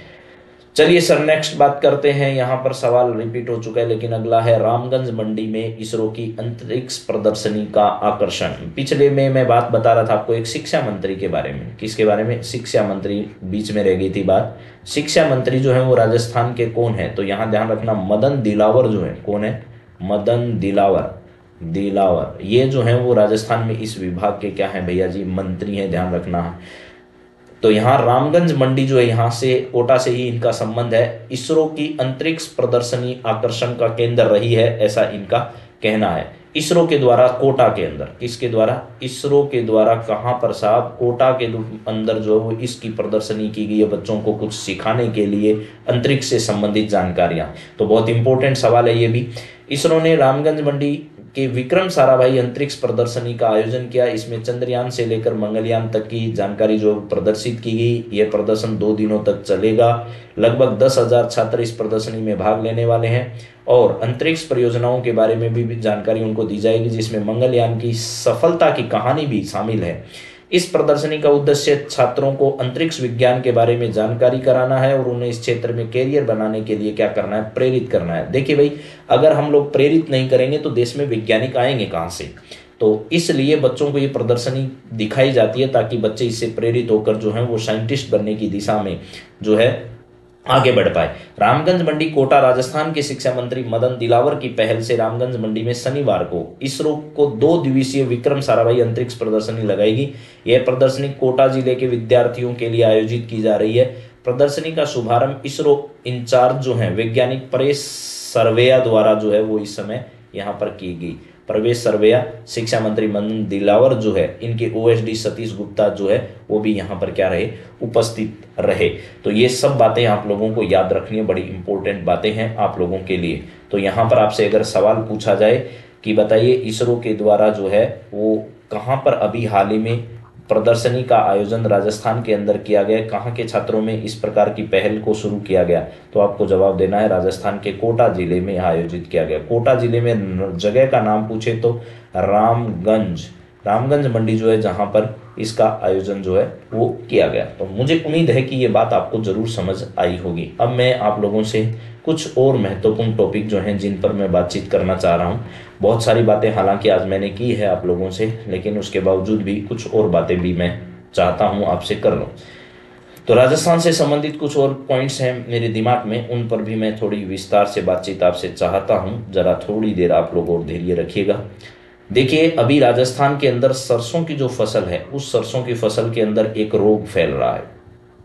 चलिए सर नेक्स्ट बात करते हैं। यहाँ पर सवाल रिपीट हो चुका है, लेकिन अगला है रामगंज मंडी में इसरो की अंतरिक्ष प्रदर्शनी का आकर्षण। पिछले में मैं बात बता रहा था आपको एक शिक्षा मंत्री के बारे में। किसके बारे में? शिक्षा मंत्री, बीच में रह गई थी बात। शिक्षा मंत्री जो है वो राजस्थान के कौन है? तो यहाँ ध्यान रखना, मदन दिलावर जो है, कौन है? मदन दिलावर ये जो है वो राजस्थान में इस विभाग के क्या है भैया जी? मंत्री हैं, ध्यान रखना है। तो यहाँ रामगंज मंडी जो है, यहाँ से कोटा से ही इनका संबंध है। इसरो की अंतरिक्ष प्रदर्शनी आकर्षण का केंद्र रही है, ऐसा इनका कहना है। इसरो के द्वारा कोटा के अंदर, किसके द्वारा? इसरो के द्वारा कहाँ पर साहब? कोटा के अंदर जो है वो इसकी प्रदर्शनी की गई है, बच्चों को कुछ सिखाने के लिए अंतरिक्ष से संबंधित जानकारियां। तो बहुत इंपॉर्टेंट सवाल है ये भी। इसरो ने रामगंज मंडी के विक्रम साराभाई अंतरिक्ष प्रदर्शनी का आयोजन किया। इसमें चंद्रयान से लेकर मंगलयान तक की जानकारी जो प्रदर्शित की गई। यह प्रदर्शन 2 दिनों तक चलेगा। लगभग 10,000 छात्र इस प्रदर्शनी में भाग लेने वाले हैं, और अंतरिक्ष परियोजनाओं के बारे में भी जानकारी उनको दी जाएगी, जिसमें मंगलयान की सफलता की कहानी भी शामिल है। इस प्रदर्शनी का उद्देश्य छात्रों को अंतरिक्ष विज्ञान के बारे में जानकारी कराना है, और उन्हें इस क्षेत्र में कैरियर बनाने के लिए क्या करना है? प्रेरित करना है। देखिए भाई, अगर हम लोग प्रेरित नहीं करेंगे तो देश में वैज्ञानिक आएंगे कहाँ से? तो इसलिए बच्चों को ये प्रदर्शनी दिखाई जाती है, ताकि बच्चे इससे प्रेरित होकर जो है वो साइंटिस्ट बनने की दिशा में जो है आगे बढ़ पाए। रामगंज मंडी कोटा, राजस्थान के शिक्षा मंत्री मदन दिलावर की पहल से रामगंज मंडी में शनिवार को इसरो को 2 दिवसीय विक्रम साराभाई अंतरिक्ष प्रदर्शनी लगाएगी। यह प्रदर्शनी कोटा जिले के विद्यार्थियों के लिए आयोजित की जा रही है। प्रदर्शनी का शुभारंभ इसरो इंचार्ज जो है वैज्ञानिक परेश सर्वेया द्वारा जो है वो इस समय यहाँ पर की गई। प्रवेश सरवैया, शिक्षा मंत्री मदन दिलावर जो है, इनके ओएसडी सतीश गुप्ता जो है वो भी यहाँ पर क्या रहे, उपस्थित रहे। तो ये सब बातें आप लोगों को याद रखनी है, बड़ी इंपॉर्टेंट बातें हैं आप लोगों के लिए। तो यहाँ पर आपसे अगर सवाल पूछा जाए कि बताइए इसरो के द्वारा जो है वो कहाँ पर अभी हाल ही में प्रदर्शनी का आयोजन राजस्थान के अंदर किया गया, कहाँ के छात्रों में इस प्रकार की पहल को शुरू किया गया, तो आपको जवाब देना है राजस्थान के कोटा जिले में आयोजित किया गया। कोटा जिले में जगह का नाम पूछे तो रामगंज, रामगंज मंडी जो है जहाँ पर इसका आयोजन जो है वो किया गया। तो मुझे उम्मीद है कि ये बात आपको जरूर समझ आई होगी। अब मैं आप लोगों से कुछ और महत्वपूर्ण टॉपिक जो हैं जिन पर मैं बातचीत करना चाह रहा हूँ। बहुत सारी बातें हालांकि आज मैंने की है आप लोगों से, लेकिन उसके बावजूद भी कुछ और बातें भी मैं चाहता हूँ आपसे कर लूँ। तो राजस्थान से संबंधित कुछ और पॉइंट्स हैं मेरे दिमाग में, उन पर भी मैं थोड़ी विस्तार से बातचीत आपसे चाहता हूँ। जरा थोड़ी देर आप लोग और धैर्य रखिएगा। देखिए अभी राजस्थान के अंदर सरसों की जो फसल है, उस सरसों की फसल के अंदर एक रोग फैल रहा है।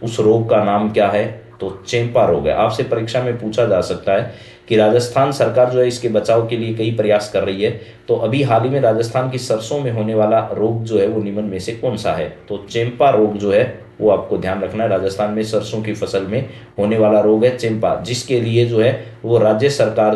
उस रोग का नाम क्या है, तो चेम्पा रोग है। आपसे परीक्षा में पूछा जा सकता है कि राजस्थान सरकार जो है इसके बचाव के लिए कई प्रयास कर रही है। तो अभी हाल ही में राजस्थान की सरसों में होने वाला रोग जो है वो निम्न में से कौन सा है, तो चेम्पा रोग जो है वो आपको ध्यान रखना है। राजस्थान में सरसों की फसल में होने वाला रोग है चेम्पा, जिसके लिए जो है वो राज्य सरकार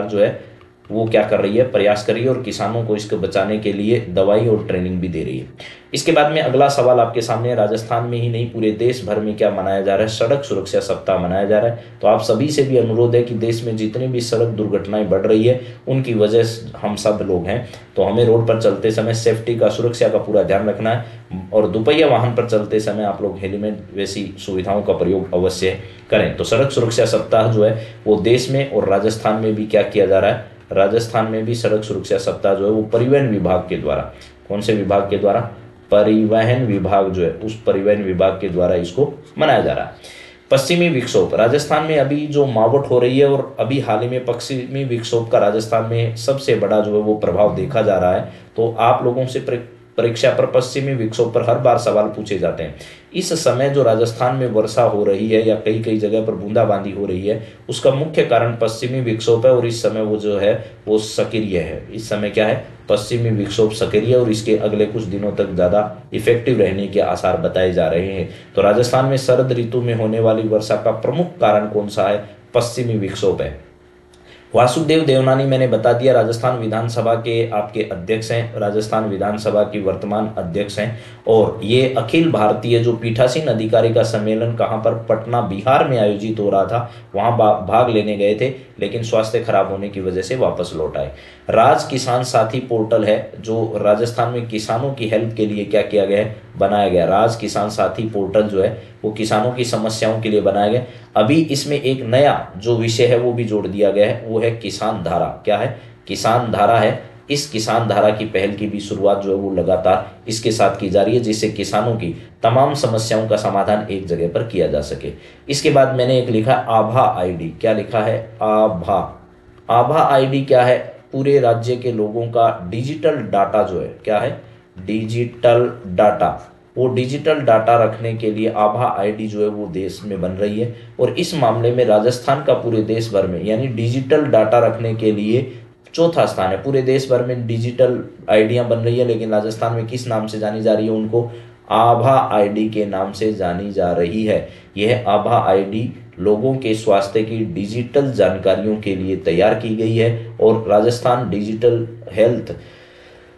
जो है वो क्या कर रही है, प्रयास कर रही है और किसानों को इसको बचाने के लिए दवाई और ट्रेनिंग भी दे रही है। इसके बाद में अगला सवाल आपके सामने, राजस्थान में ही नहीं पूरे देश भर में क्या मनाया जा रहा है, सड़क सुरक्षा सप्ताह मनाया जा रहा है। तो आप सभी से भी अनुरोध है कि देश में जितनी भी सड़क दुर्घटनाएं बढ़ रही है उनकी वजह हम सब लोग हैं। तो हमें रोड पर चलते समय सेफ्टी का, सुरक्षा का पूरा ध्यान रखना है और दोपहिया वाहन पर चलते समय आप लोग हेलमेट वैसी सुविधाओं का प्रयोग अवश्य करें। तो सड़क सुरक्षा सप्ताह जो है वो देश में और राजस्थान में भी क्या किया जा रहा है, राजस्थान में भी सड़क सुरक्षा सप्ताह जो है वो परिवहन विभाग के द्वारा, कौन से विभाग के द्वारा, परिवहन विभाग जो है उस परिवहन विभाग के द्वारा इसको मनाया जा रहा है। पश्चिमी विक्षोभ, राजस्थान में अभी जो मावट हो रही है और अभी हाल ही में पश्चिमी विक्षोभ का राजस्थान में सबसे बड़ा जो है वो प्रभाव देखा जा रहा है। तो आप लोगों से परीक्षा पर पश्चिमी विक्षोभ पर हर बार सवाल पूछे जाते हैं। इस समय जो राजस्थान में वर्षा हो रही है या कई कई जगह पर बूंदाबांदी हो रही है, उसका मुख्य कारण पश्चिमी विक्षोभ है और इस समय वो जो है वो सक्रिय है। इस समय क्या है, पश्चिमी विक्षोभ सक्रिय और इसके अगले कुछ दिनों तक ज़्यादा इफेक्टिव रहने के आसार बताए जा रहे हैं। तो राजस्थान में शरद ऋतु में होने वाली वर्षा का प्रमुख कारण कौन सा है, पश्चिमी विक्षोभ है। वासुदेव देवनानी मैंने बता दिया, राजस्थान विधानसभा के आपके अध्यक्ष हैं, राजस्थान विधानसभा की वर्तमान अध्यक्ष हैं। और ये अखिल भारतीय जो पीठासीन अधिकारी का सम्मेलन कहाँ पर, पटना बिहार में आयोजित हो रहा था, वहाँ भाग लेने गए थे, लेकिन स्वास्थ्य खराब होने की वजह से वापस लौट आए। राज किसान साथी पोर्टल है जो राजस्थान में किसानों की हेल्प के लिए क्या किया गया है, बनाया गया। राज किसान साथी पोर्टल जो है वो किसानों की समस्याओं के लिए बनाया गया। अभी इसमें एक नया जो विषय है वो भी जोड़ दिया गया है, वो है किसान धारा। क्या है, किसान धारा है। इस किसान धारा की पहल की भी शुरुआत जो है वो लगातार इसके साथ की जा रही है, जिससे किसानों की तमाम समस्याओं का समाधान एक जगह पर किया जा सके। इसके बाद मैंने एक लिखा आभा आईडी। क्या लिखा है, आभा। आभा आईडी क्या है, पूरे राज्य के लोगों का डिजिटल डाटा जो है, क्या है, डिजिटल डाटा। वो डिजिटल डाटा रखने के लिए आभा आईडी जो है वो देश में बन रही है और इस मामले में राजस्थान का पूरे देश भर में, यानी डिजिटल डाटा रखने के लिए चौथा स्थान है। पूरे देश भर में डिजिटल आईडियां बन रही है, लेकिन राजस्थान में किस नाम से जानी जा रही है, उनको आभा आईडी के नाम से जानी जा रही है। यह आभा आईडी लोगों के स्वास्थ्य की डिजिटल जानकारियों के लिए तैयार की गई है और राजस्थान डिजिटल हेल्थ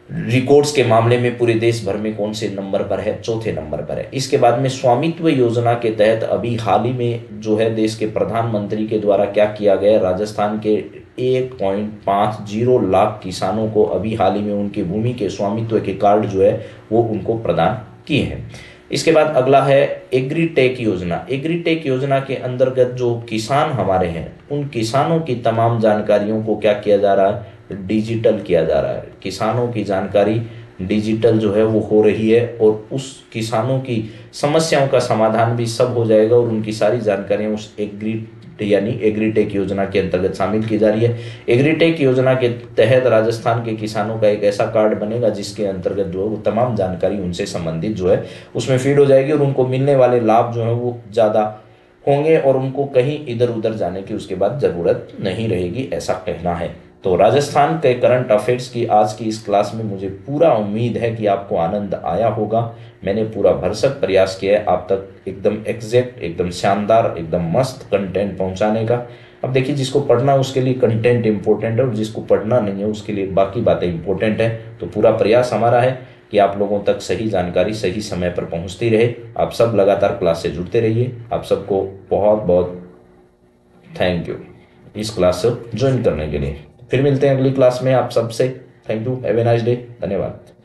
रिकॉर्ड्स के मामले में पूरे देश भर में कौन से नंबर पर है, चौथे नंबर पर है। इसके बाद में स्वामित्व योजना के तहत अभी हाल ही में जो है देश के प्रधानमंत्री के द्वारा क्या किया गया, राजस्थान के 1.50 लाख किसानों को अभी हाल ही में उनकी भूमि के स्वामित्व के कार्ड जो है वो उनको प्रदान किए हैं। इसके बाद अगला है एग्रीटेक योजना। एग्रीटेक योजना के अंतर्गत जो किसान हमारे हैं उन किसानों की तमाम जानकारियों को क्या किया जा रहा है, डिजिटल किया जा रहा है। किसानों की जानकारी डिजिटल जो है वो हो रही है और उस किसानों की समस्याओं का समाधान भी सब हो जाएगा और उनकी सारी जानकारियां उस एग्रीटेक योजना के अंतर्गत शामिल की जा रही है। एग्रीटेक योजना के तहत राजस्थान के किसानों का एक ऐसा कार्ड बनेगा जिसके अंतर्गत जो है वो तमाम जानकारी उनसे संबंधित जो है उसमें फीड हो जाएगी और उनको मिलने वाले लाभ जो है वो ज़्यादा होंगे और उनको कहीं इधर उधर जाने की उसके बाद ज़रूरत नहीं रहेगी, ऐसा कहना है। तो राजस्थान के करंट अफेयर्स की आज की इस क्लास में मुझे पूरा उम्मीद है कि आपको आनंद आया होगा। मैंने पूरा भरसक प्रयास किया है आप तक एकदम एग्जैक्ट, एकदम शानदार, एकदम मस्त कंटेंट पहुंचाने का। अब देखिए, जिसको पढ़ना है उसके लिए कंटेंट इंपॉर्टेंट है और जिसको पढ़ना नहीं है उसके लिए बाकी बातें इंपॉर्टेंट है। तो पूरा प्रयास हमारा है कि आप लोगों तक सही जानकारी सही समय पर पहुंचती रहे। आप सब लगातार क्लास से जुड़ते रहिए। आप सबको बहुत बहुत थैंक यू इस क्लास से ज्वाइन करने के लिए। फिर मिलते हैं अगली क्लास में आप सबसे। Thank you, have a nice day, धन्यवाद।